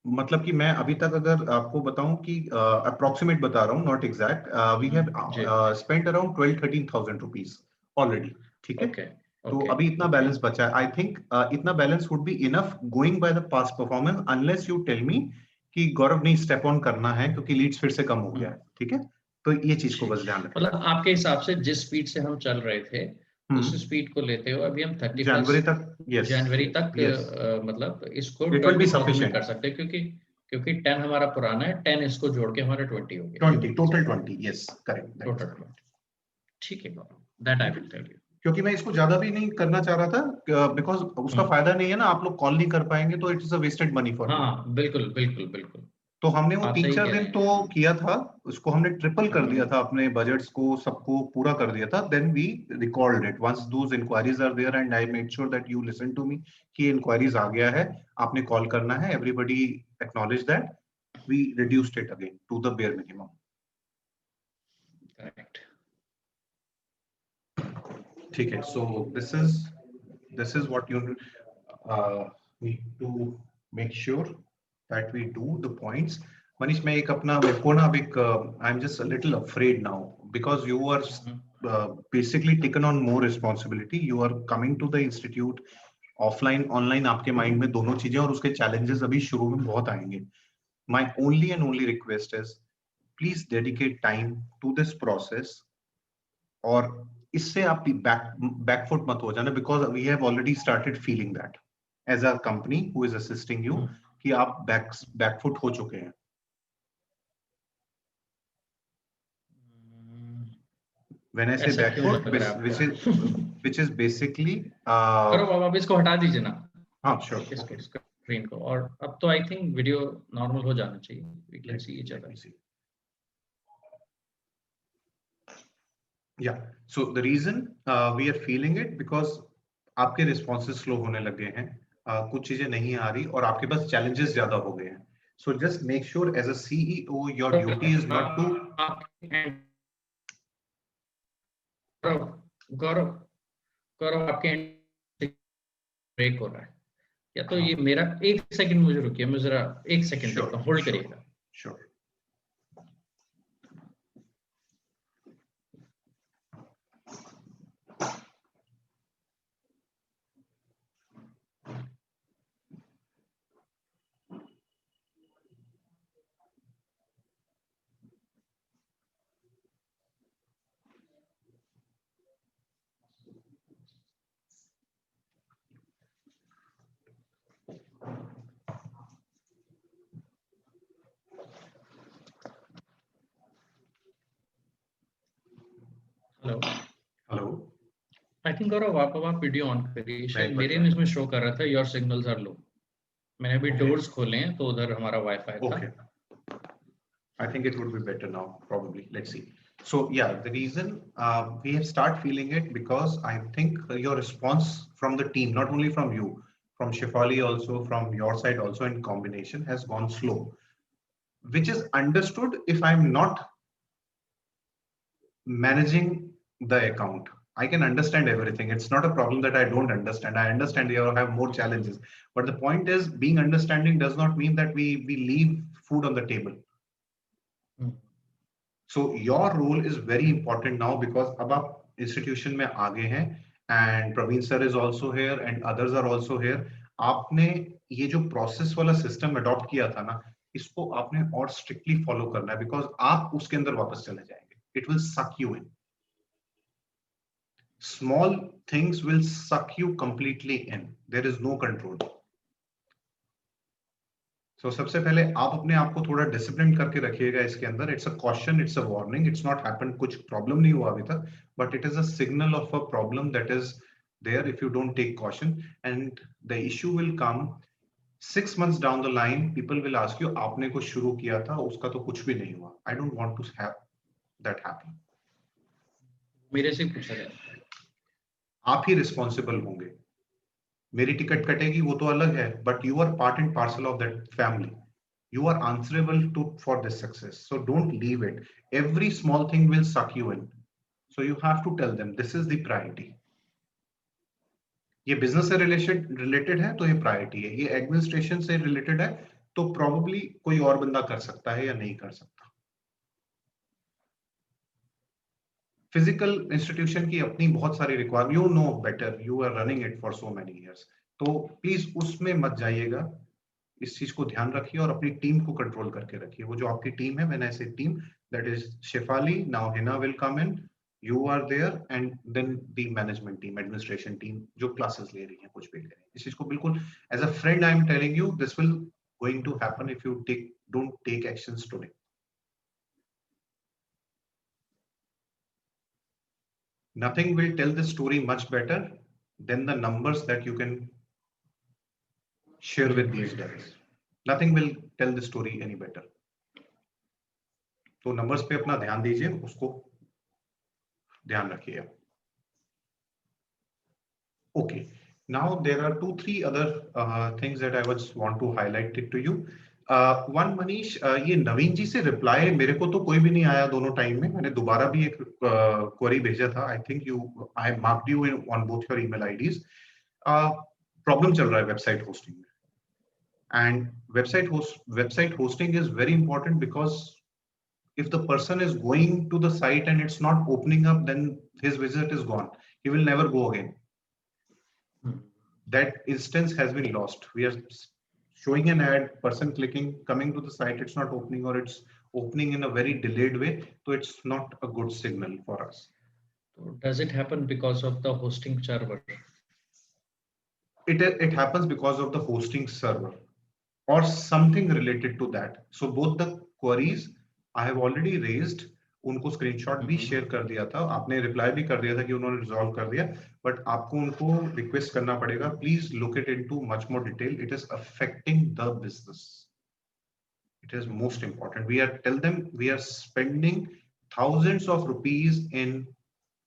मतलब कि मैं अभी तक अगर आपको बताऊं कि अप्रोक्सीमेट बता रहा हूं, नॉट एग्जैक्ट, वी हैव जी। स्पेंट अराउंड 12-13,000 रुपीज ऑलरेडी, ठीक है? ओके तो ओके अभी इतना बैलेंस बचा है। आई थिंक इतना balance would be enough going by the past performance, unless you tell me कि गौरव नहीं स्टेप ऑन करना है क्योंकि लीड्स फिर से कम हो गया है, ठीक है? तो ये चीज को बस ध्यान रखें। मतलब आपके हिसाब से जिस स्पीड से हम चल रहे थे उस स्पीड को लेते हुए अभी हम 31 जनवरी तक, यस जनवरी तक यस, मतलब इसको इट विल बी 20,000 में सफिशिएंट। कर सकते हैं, क्योंकि क्योंकि 10 हमारा पुराना है, 10 इसको जोड़ के हमारा 20 हो गया। 20 total 20, yes correct, that is total 20। ठीक है Gaurav, that I will tell you. क्योंकि मैं इसको ज्यादा भी नहीं करना चाह रहा था, बिकॉज उसका फायदा नहीं है ना, आप लोग कॉल नहीं कर पाएंगे तो it is a wasted money for me. हाँ बिल्कुल बिल्कुल बिल्कुल, तो हमने वो आप तीन सही चार कह रहे दिन तो हैं। किया था, उसको हमने ट्रिपल कर दिया था, अपने बजट्स को सबको पूरा कर दिया था। Then we recalled it once those inquiries are there and I made sure that you listen to me कि इंक्वायरीज आ गया है, आपने कॉल करना है, everybody acknowledge that, we reduced it again to the bare minimum. Correct. ठीक है, सो this is what you need to make sure that we do the points. Manish, मैं एक अपना मेरे को ना अब एक I'm just a little afraid now because you are basically taken on more responsibility. You are coming to the institute offline online, आपके mind में दोनों चीजें, और उसके challenges अभी शुरू में बहुत आएंगे. My only and only request is please dedicate time to this process, और इससे आप बैकफुट मत हो जाना, because we have already started feeling that as a company who is assisting you कि आप बैकफुट हो चुके हैं। When I say ऐसा क्यों backfoot, लग रहा है आपको? which is basically करो बाबा, अब इसको हटा दीजिए ना, हाँ श्योर, इसको स्क्रीन को, और अब तो आई थिंक वीडियो नॉर्मल हो जाना चाहिए, we can see each other. Yeah, so the reason we are feeling it because आपके responses slow होने लगे हैं, कुछ चीजें नहीं आ रही और आपके पास challenges ज्यादा हो गए हैं. So just make sure as a CEO your duty is not to गौरव गौरव आपके ब्रेक हो रहा है, या तो ये मेरा, एक सेकंड मुझे रुकिए, मैं जरा एक सेकंड देखता हूँ, होल्ड करिएगा। Sure. हेलो, आई थिंक गौरव आप वीडियो ऑन करिए, शायद मेरे में इसमें शो कर रहा था योर सिग्नल्स आर लो। मैंने अभी डोर्स खोले हैं तो उधर हमारा वाईफाई था। Okay. I think it would be better now, probably. Let's see. So yeah, the reason we have start feeling it because I think your response from the team, not only from you, from Shefali also, from your side also in combination, has gone slow, which is understood if I'm not managing the account. I can understand everything. It's not a problem that I don't understand. I understand you have more challenges. But the point is, being understanding does not mean that we leave food on the table. So your role is very important now because अब आप institution में आगे हैं and Praveen sir is also here and others are also here. आपने ये जो process वाला system adopt किया था ना, इसको आपने और strictly follow करना है because आप उसके अंदर वापस चले जाएंगे. It will suck you in. Small things will suck you completely in. There is no control. So सबसे पहले आप अपने आप को थोड़ा डिसिप्लिन करके रखिएगा इसके अंदर. It's a caution, it's a warning. It's not happened, कुछ प्रॉब्लम नहीं हुआ अभी तक, but it is a signal of a problem that is there if you don't take caution and the issue will come 6 months down the line. People will ask you आपने कुछ शुरू किया था, उसका तो कुछ भी नहीं हुआ. I don't want to have that happen. मेरे से पूछा जाए, आप ही रिस्पॉन्सिबल होंगे. मेरी टिकट कटेगी वो तो अलग है, but you are part and parcel of that family. You are answerable to for this success. So don't leave it. Every small thing will suck you in. So you have to tell them this is the priority. ये business से related है तो ये priority है, ये administration से related है तो प्रॉब्ली कोई और बंदा कर सकता है या नहीं कर सकता। फिजिकल इंस्टीट्यूशन की अपनी बहुत सारी requirement, you know better, you are running it for so many years, तो प्लीज उसमें मत जाइएगा, इस चीज को ध्यान रखिए और अपनी टीम को कंट्रोल करके रखिए। वो जो आपकी टीम है, when I say team, that is Shefali, now Hina will come in, you are there, and then the management team, administration team जो क्लासेस ले रही है, कुछ भी ले रही है, इस चीज को बिल्कुल as a friend I am telling you, this will going to happen if you don't take actions today. Nothing will tell the story much better than the numbers that you can share with these guys. Nothing will tell the story any better. तो numbers पे अपना ध्यान दीजिए, उसको ध्यान रखिए। Okay, now there are 2-3 other things that I would want to highlight it to you. One Manish, ये नवीन जी से रिप्लाई मेरे को तो कोई भी नहीं आया दोनों टाइम में, मैंने दोबारा भी एक क्वेरी भेजा था, I think I marked you in on both your email IDs. Problem चल रहा है वेबसाइट होस्टिंग में, and website hosting is very important because if the person is going to the site and it's not opening up, then his visit is gone, he will never go again. That instance has been lost. We are showing an ad, person clicking, coming to the site, it's not opening, or it's opening in a very delayed way, so it's not a good signal for us. So does it happen because of the hosting server? It happens because of the hosting server or something related to that. So both the queries I have already raised, उनको screenshot भी share कर दिया था, आपने reply भी कर दिया था कि उन्होंने रिजॉल्व कर दिया, बट आपको उनको रिक्वेस्ट करना पड़ेगा, please look it into much more detail, it is affecting the business, it is most important. We are tell them we are spending thousands of rupees in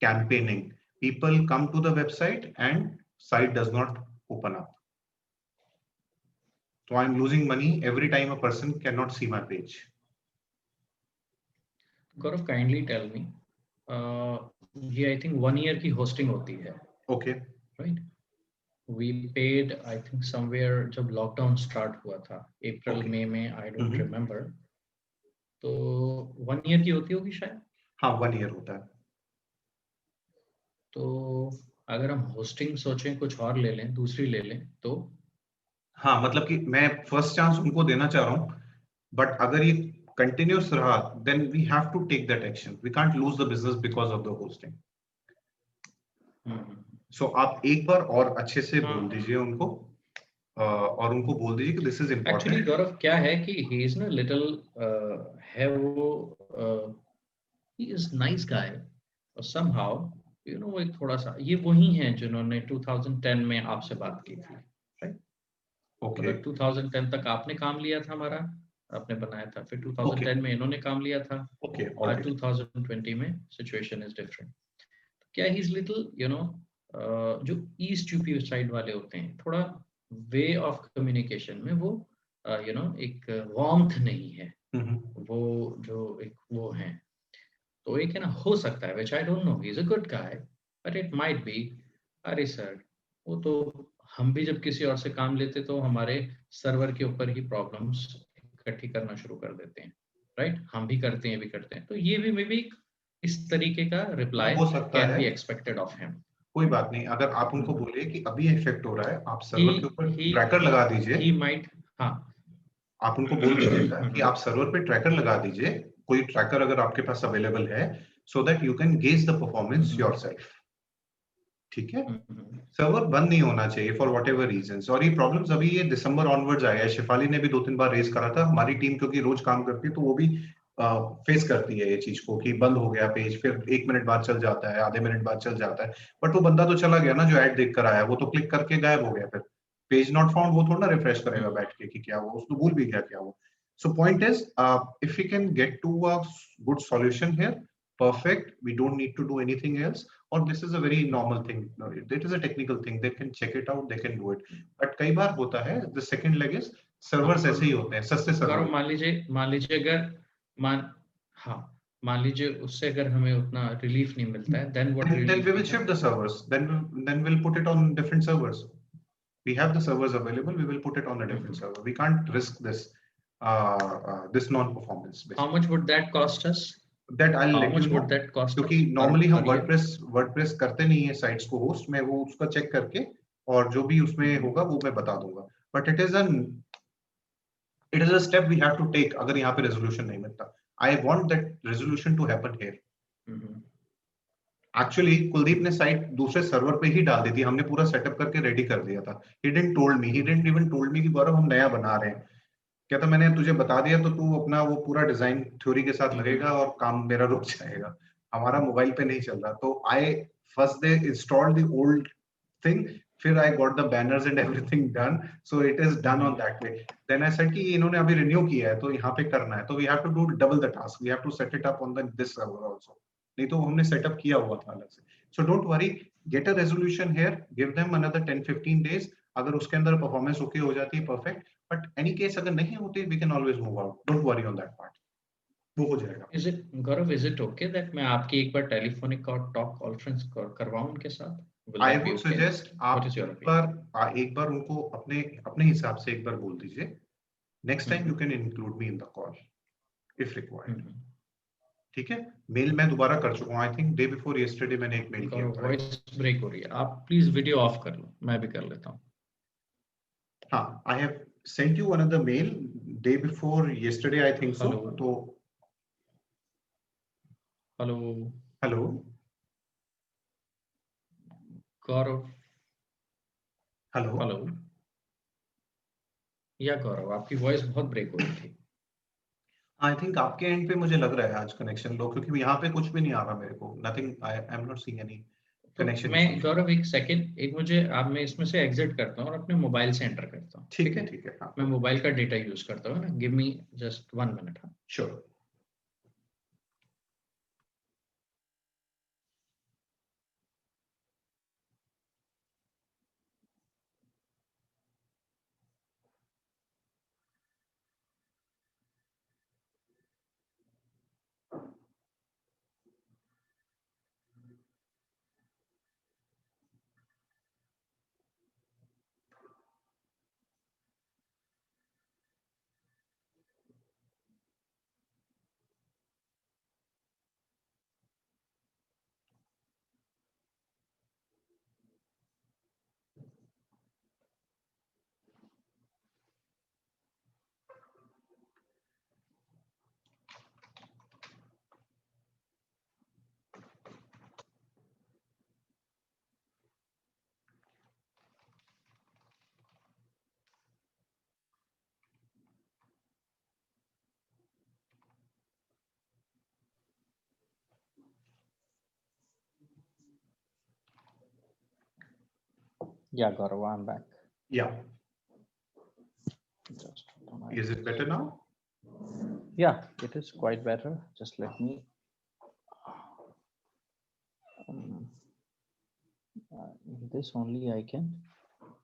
campaigning, people come to the website and site does not open up, so I'm losing money every time a person cannot see my page. Gaurav, kindly tell me, ये I think 1 year की hosting होती है। Okay. Right? We paid, I think somewhere जब lockdown start हुआ था, April, Okay. May में, I don't remember. तो 1 year की होती होगी शायद। हाँ, 1 year होता है। तो अगर हम hosting सोचें कुछ और ले लें, दूसरी ले लें तो? हाँ, मतलब कि मैं फर्स्ट चांस उनको देना चाह रहा हूँ, बट अगर ये continuous रहा, then we have to take that action. We can't lose the business because of the hosting. So आप एक बार और अच्छे से बोल दीजिए उनको, और उनको बोल दीजिए कि this is important. Actually, गौरव क्या है कि he is ना little है वो, he is nice guy, और somehow you know एक थोड़ा सा ये वही हैं जिन्होंने 2010 में आपसे बात की थी, right? Okay. 2010 तक आपने काम लिया था हमारा, आपने बनाया था, फिर 2010 में इन्होंने काम लिया था, और 2020 में सिचुएशन इज डिफरेंट। क्या he is little you know, जो ईस्ट यूपी साइड वाले होते हैं, थोड़ा वे ऑफ कम्युनिकेशन में वो यू नो एक वार्मथ नहीं है, वो जो एक वो है, तो एक है ना, हो सकता है, which I don't know, he is a good guy, but it might be, अरे सर वो तो हम भी जब किसी और से काम लेते तो हमारे सर्वर के ऊपर ही प्रॉब्लम्स इकट्ठी करना शुरू कर देते हैं, राइट? हम भी करते हैं, तो ये भी मे बी इस तरीके का reply can be expected of him. कोई बात नहीं, अगर आप उनको बोलिए कि अभी इफेक्ट हो रहा है, आप सर्वर के ऊपर ट्रैकर लगा दीजिए, ही माइट, हाँ आप उनको बोल दीजिएगा कि आप सर्वर पे ट्रैकर लगा दीजिए, कोई ट्रैकर अगर आपके पास अवेलेबल है, so that you can gauge the performance yourself, ठीक है? सर्वर बंद नहीं होना चाहिए फॉर वॉट एवर रीजंस, और ये प्रॉब्लम्स अभी ये दिसंबर ऑनवर्ड्स आया है, शिफाली ने भी 2-3 बार रेज करा था, हमारी टीम क्योंकि रोज काम करती है तो वो भी फेस करती है ये चीज को कि बंद हो गया पेज, फिर 1 मिनट बाद चल जाता है, आधे मिनट बाद चल जाता है, बट वो बंदा तो चला गया ना जो ऐड देख कर आया, वो तो क्लिक करके गायब हो गया, फिर पेज नॉट फाउंड वो थोड़ा रिफ्रेश करेगा बैठ के कि क्या वो, उसको भूल भी गया क्या वो। So point is, if we can get to a good solution here, perfect, we don't need to do anything else, or this is a very normal thing, it is a technical thing, they can check it out, they can do it, but कई बार होता है the second leg is servers ऐसे ही होते हैं, सस्ते server. मान लीजिए अगर हाँ मान लीजिए उससे अगर हमें उतना रिलीफ नहीं मिलता है, then what then relief we we will have? shift the servers. Then we'll put it on different servers. We have the servers available. We will put it on a different server. We can't risk this this non-performance. How much would that cost us? That I'll How let you much know. would that cost क्योंकि us normally हम per year? WordPress करते नहीं है sites को host. मैं वो उसका check करके और जो भी उसमें होगा वो मैं बता दूंगा. But it is a step we have to take अगर यहाँ पे resolution नहीं मिलता. I want that resolution to happen here. Actually Kuldeep ने साइट दूसरे सर्वर पे ही डाल दी थी, हमने पूरा सेटअप करके रेडी कर दिया था. He didn't told me, he didn't even told me कि गौरव हम नया बना रहे हैं. क्या था, मैंने तुझे बता दिया तो तू अपना वो पूरा डिजाइन थ्योरी के साथ लगेगा और काम मेरा रुक जाएगा. हमारा मोबाइल पे नहीं चल रहा. तो I first day installed the old thing, फिर I got the banners and everything done, so it is done on that way. Then I said कि इन्होंने अभी रिन्यू किया है तो यहाँ पे करना है, तो we have to do double the task. We have to set it up on this server also. नहीं तो हमने सेटअप किया हुआ था अलग से. So don't worry, get a resolution here, give them another 10-15 days. अगर उसके अंदर परफॉर्मेंस ओके हो जाती है, परफेक्ट. बट एनी केस अगर नहीं होती, we can always move out. Don't worry on that part, वो हो जाएगा. Is it, Gaurav, is it okay that मैं आपकी एक बार टेलीफोनिक और टॉक कॉन्फ्रेंस करवाऊं उनके साथ? Will I that be would okay? Suggest What आप is your opinion? एक बार उनको अपने अपने हिसाब से एक बार बोल दीजिए. Next time you can include me in the call if required. ठीक है, मेल मैं दोबारा कर चुका हूँ. I think day before yesterday मैंने एक मेल किया था. वॉइस ब्रेक हो रही है, आप प्लीज वीडियो ऑफ कर लो, मैं भी कर लेता हूँ. हाँ, I have sent you another mail day before yesterday, I think so. तो hello hello Gaurav. Hello hello या गौरव, आपकी वॉइस बहुत ब्रेक हो रही थी. आई थिंक आपके एंड पे मुझे लग रहा है आज कनेक्शन लो, क्योंकि यहाँ पे कुछ भी नहीं आ रहा मेरे को. Nothing, I am not seeing any तो कनेक्शन मैं इश्यूज. गौरव एक सेकंड, एक मुझे आप, मैं इसमें से एग्जिट करता हूँ और अपने मोबाइल से एंटर करता हूँ. ठीक है, ठीक है. हाँ, मैं मोबाइल का डेटा यूज करता हूँ ना. Give me just 1 minute. हाँ, sure. yeah Gaurav, I'm back. Yeah. Just Is it better now? yeah, it is quite better. Just let me this only I can.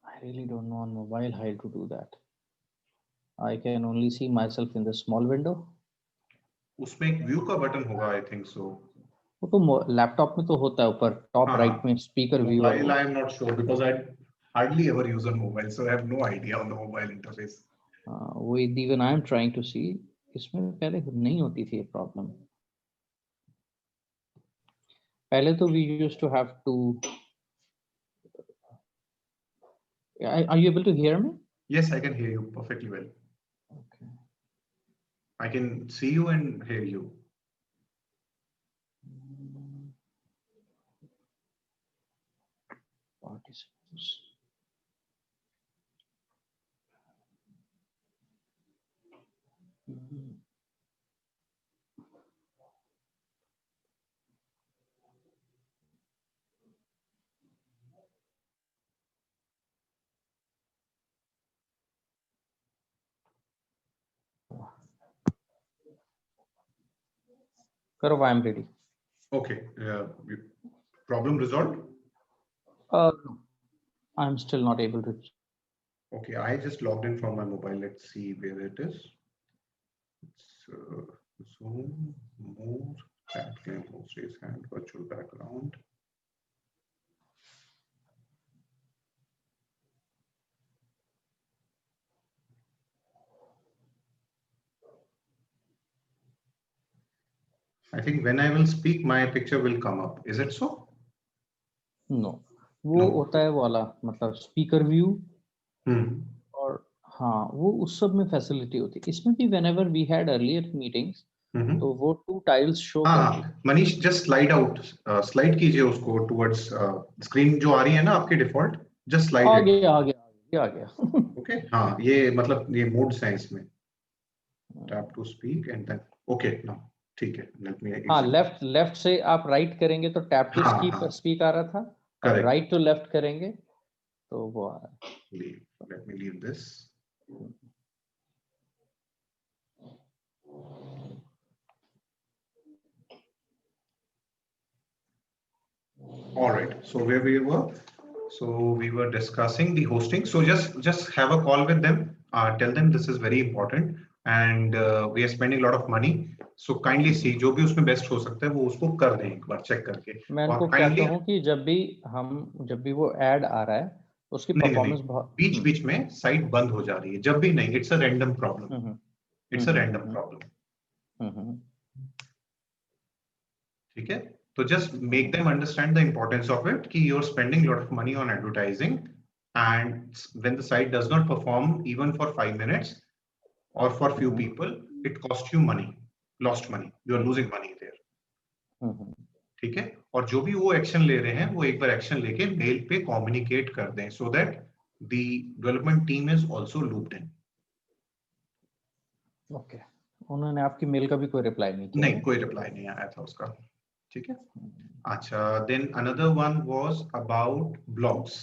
I really don't know on mobile how to do that. I can only see myself in the small window. उसमें एक view का button होगा, आई think सो. वो तो laptop में तो होता है ऊपर टॉप राइट में speaker view. Mobile, I am not sure because I hardly ever use a mobile, so I have no idea on the mobile interface. वो even I am trying to see. इसमें पहले नहीं होती थी ये problem. पहले तो we used to have to. Are you able to hear me? Yes, I can hear you perfectly well. Okay. I can see you and hear you. Participants. Gaurav, I am ready. Okay. Problem resolved? I'm still not able to. Okay, I just logged in from my mobile. Let's see where it is. It's Zoom, more, That can host raise hand, virtual background. I think when I will speak, my picture will come up. Is it so? No, वो No. होता है वो वाला मतलब speaker view Hmm. और हाँ वो उस सब में फैसिलिटी होती है। इसमें भी whenever we had earlier meetings Mm-hmm. तो वो 2 tiles शो करती हाँ Manish just slide out slide कीजिए उसको टुवर्ड्स स्क्रीन जो आ रही है ना आपके डिफॉल्ट जस्ट स्लाइड आ इट गया आ गया आ गया ओके हाँ ये मतलब ये मोड्स हैं इसमें tap to speak and then okay now ठीक है लेट मी हाँ लेफ्ट से आप राइट करेंगे तो टैप टू हाँ हाँ स्पीक आ रहा था और करेक्ट राइट टू लेफ्ट करेंगे तो वो आ रहा है। Let me leave this all right so where we were so we were discussing the hosting so just have a call with them tell them this is very important and we are spending a lot of money so kindly see जो भी उसमें best हो सकता है वो उसको कर दें एक बार चेक करके मैं और उनको काइंडली कहता हूँ कि जब भी वो ऐड आ रहा है उसकी नहीं परफॉर्मेंस बहुत बीच बीच में साइट बंद हो जा रही है जब भी नहीं it's a random problem it's a random problem ठीक है तो just make them understand the importance of it कि you're spending a lot of money on advertising and when the site does not perform even for 5 minutes or for few people it costs you money lost money you are losing money there ठीक है और जो भी वो action ले रहे हैं वो एक बार एक्शन लेके मेल पे कम्युनिकेट कर दें so that the development team is also looped in okay उन्होंने आपकी मेल का भी कोई रिप्लाई नहीं किया नहीं कोई रिप्लाई नहीं आया था उसका ठीक है अच्छा then another one was about blogs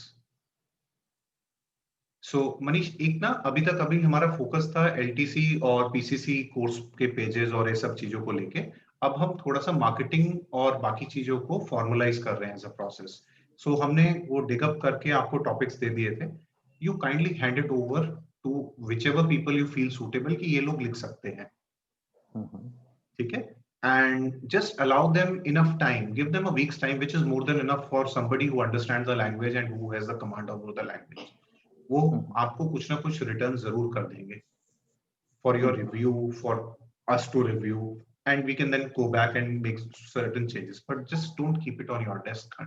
सो मनीष एक ना अभी हमारा फोकस था एलटीसी और पीसीसी कोर्स के पेजेस और ये सब चीजों को लेके अब हम थोड़ा सा मार्केटिंग और बाकी चीजों को फॉर्मलाइज कर रहे हैं एज अ प्रोसेस सो हमने वो डिगअप करके आपको टॉपिक्स दे दिए थे you kindly hand it over to whichever people you feel suitable कि ये लोग लिख सकते हैं ठीक है and just allow them enough time give them a week's time which is more than enough for somebody who understands the language and who has the command over the language वो आपको कुछ ना कुछ रिटर्न जरूर कर देंगे for your review for us to review and we can then go back and make certain changes but just don't keep it on your desk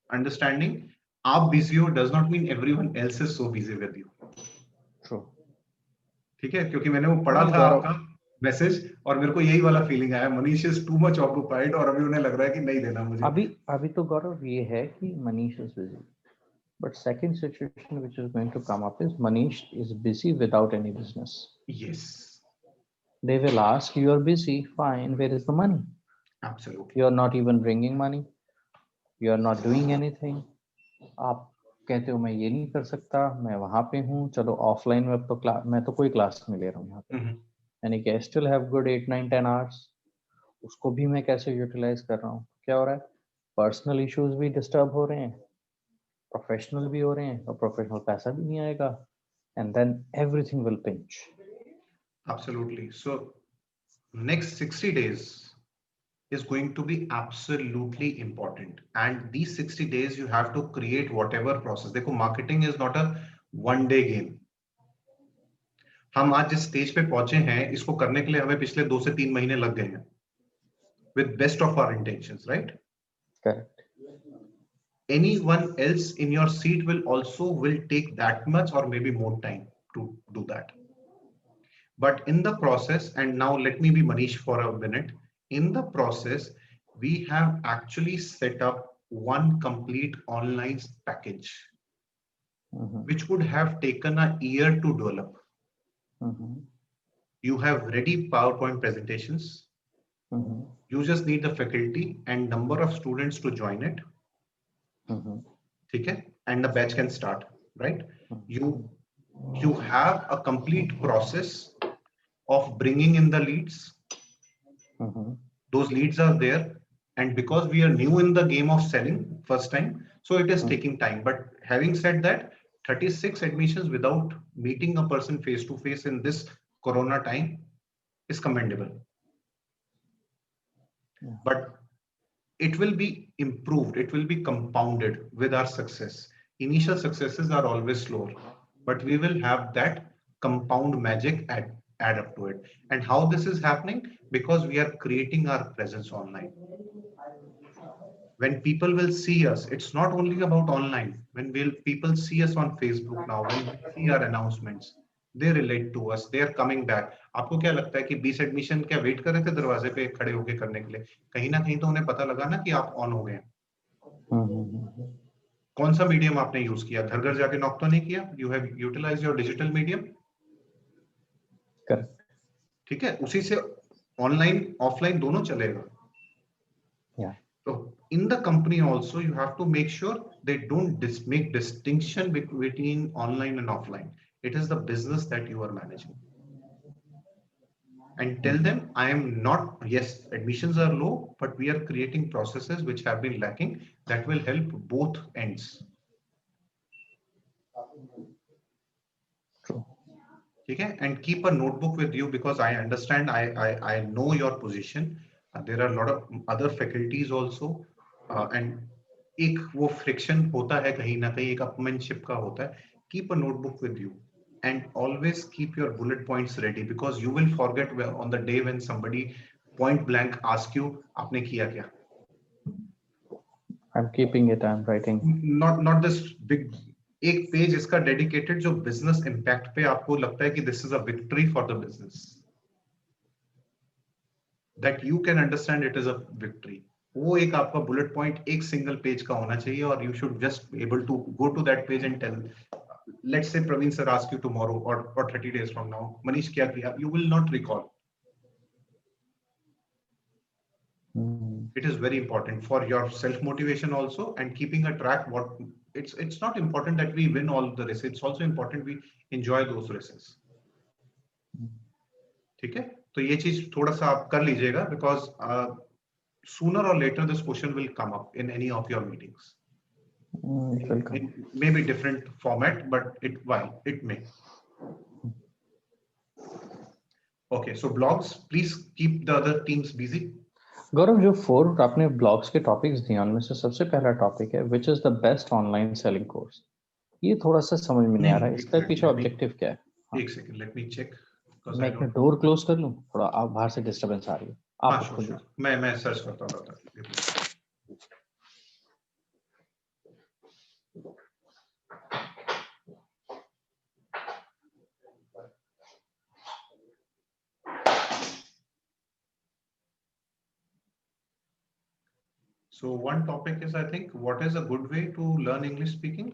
understanding आप busy हो does not mean everyone else is so busy with you True. ठीक है क्योंकि मैंने वो पढ़ा था आपका मैसेज और मेरे को यही वाला फीलिंग आया Manish is too much occupied और अभी उन्हें लग रहा है कि नहीं देना मुझे अभी तो गौरव ये है कि Manish is busy but second situation which is going to come up is Manish is busy without any business. Yes. They will ask, you are busy, fine, where is the money? Absolutely. You are not even bringing money. You are not doing anything. आप कहते हो मैं ये नहीं कर सकता मैं वहां पे हूँ चलो ऑफलाइन में अब तो मैं तो कोई क्लास नहीं ले रहा हूँ यहाँ पे यानी कि I still have good 8 9 10 hours उसको भी मैं कैसे यूटिलाइज कर रहा हूँ क्या हो रहा है पर्सनल इश्यूज भी डिस्टर्ब हो रहे हैं प्रोफेशनल भी हो रहे हैं और प्रोफेशनल पैसा भी नहीं आएगा and then everything will pinch. Absolutely. So next 60 days is going to be absolutely important and these 60 days you have to create whatever process देखो marketing is not a one day game हम आज जिस stage पे पहुंचे हैं इसको करने के लिए हमें पिछले 2 से 3 महीने लग गए हैं with best of our intentions right correct anyone else in your seat will take that much or maybe more time to do that but in the process and now let me be Manish for a minute in the process we have actually set up one complete online package which would have taken a year to develop you have ready PowerPoint presentations you just need the faculty and number of students to join it okay and the batch can start right you have a complete process of bringing in the leads those leads are there and because we are new in the game of selling first time so it is taking time but having said that 36 admissions without meeting a person face to face in this corona time is commendable but it will be improved, it will be compounded with our success. Initial successes are always slower, but we will have that compound magic add up to it. And how this is happening? Because we are creating our presence online. When people will see us, it's not only about online. When will people see us on Facebook now, when they see our announcements, they relate to us, they are coming back. आपको क्या लगता है कि 20 admission क्या wait कर रहे थे दरवाजे पे खड़े होके करने के लिए? कहीं ना कहीं तो उन्हें पता लगा ना कि आप ऑन हो गए हैं। कौन सा मीडियम आपने यूज किया? घर घर जाके नॉक तो नहीं किया? You have utilize your digital medium. ठीक है, उसी से ऑनलाइन ऑफलाइन दोनों चलेगा। So in the company also, you have to make sure they don't make distinction between online and offline. It is the business that you are managing. And tell them, I am not, yes, admissions are low, but we are creating processes which have been lacking that will help both ends. True. Okay, and keep a notebook with you because I understand, I know your position. There are a lot of other faculties also, and एक वो friction होता है कहीं ना कहीं, एक upmanship का होता है. Keep a notebook with you and always keep your bullet points ready because you will forget on the day when somebody point blank ask you आपने किया क्या. I'm keeping it. I'm writing. Not this big एक page इसका dedicated जो business impact पे आपको लगता है कि this is a victory for the business, that you can understand it is a victory. वो एक आपका बुलेट पॉइंट एक सिंगल पेज का होना चाहिए और you should just able to go to that page and tell, let's say Praveen sir ask you tomorrow और 30 days from now, Manish क्या किया, you will not recall. It is very important for your self motivation also and keeping a track. What it's not important that we win all the races, it's also important we enjoy those races. ठीक है, तो ये चीज थोड़ा सा आप कर लीजिएगा because sooner or later this question will come up in any of your meetings. It may be different format, but it may. Okay, so blogs, please keep the other teams busy. गौरव, जो 4 आपने blogs के topics दिए उनमें से सबसे पहला topic है which is the best online selling course. ये थोड़ा सा समझ में नहीं आ रहा है, इसका पीछे ऑब्जेक्टिव क्या है? एक सेकंड, लेट मी चेक. मैं एक डोर क्लोज कर लूं, थोड़ा आप बाहर से डिस्टरबेंस आ रही है. आप खोलिए. मैं सर्च करता हूं. So one topic is, I think, what is a good way to learn English speaking?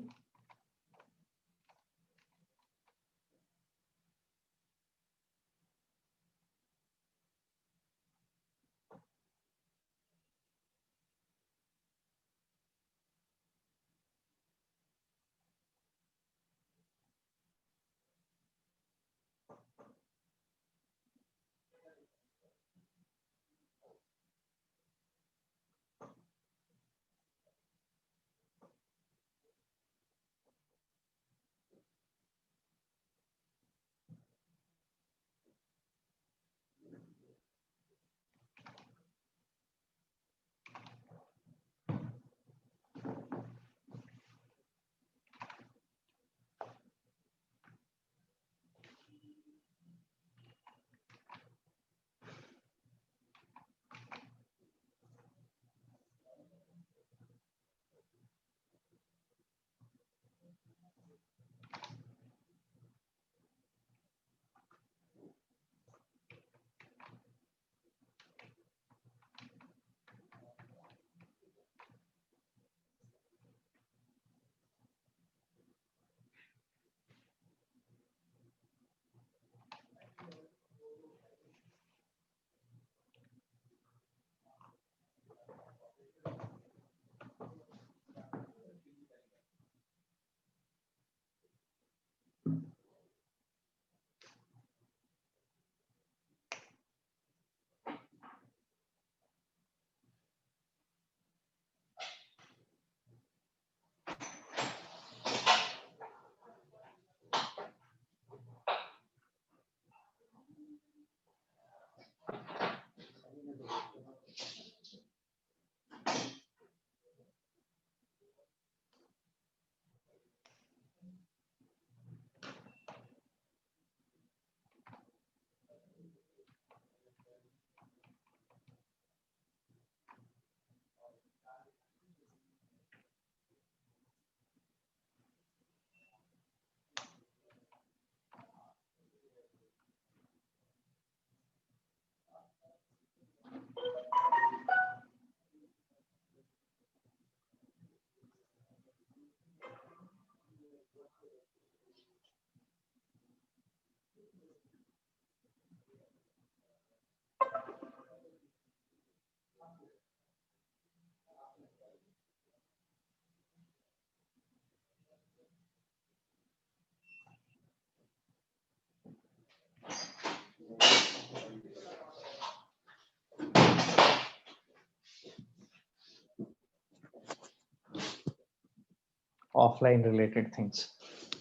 offline related things.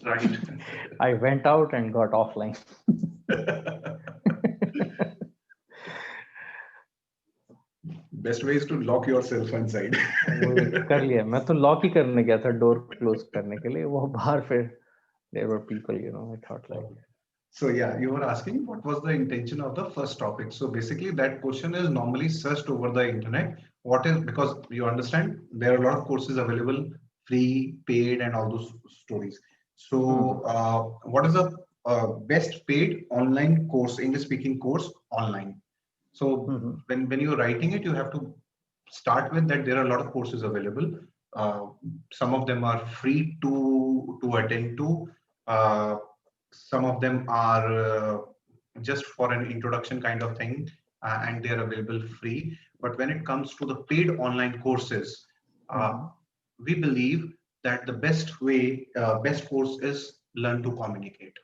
Right. I went out and got offline. Best way is to lock yourself inside. वो कर लिया, मैं तो lock ही करने गया था, door close करने के लिए, वो बाहर फिर there were people, you know, I thought like. So yeah, you were asking what was the intention of the first topic. So basically that question is normally searched over the internet. What is, because you understand there are a lot of courses available, free, paid, and all those stories. So what is the best paid online course, English speaking course online? So when you're writing it, you have to start with that there are a lot of courses available. Some of them are free to attend to. Some of them are just for an introduction kind of thing, and they are available free. But when it comes to the paid online courses, we believe that the best way, best course is Learn to Communicate.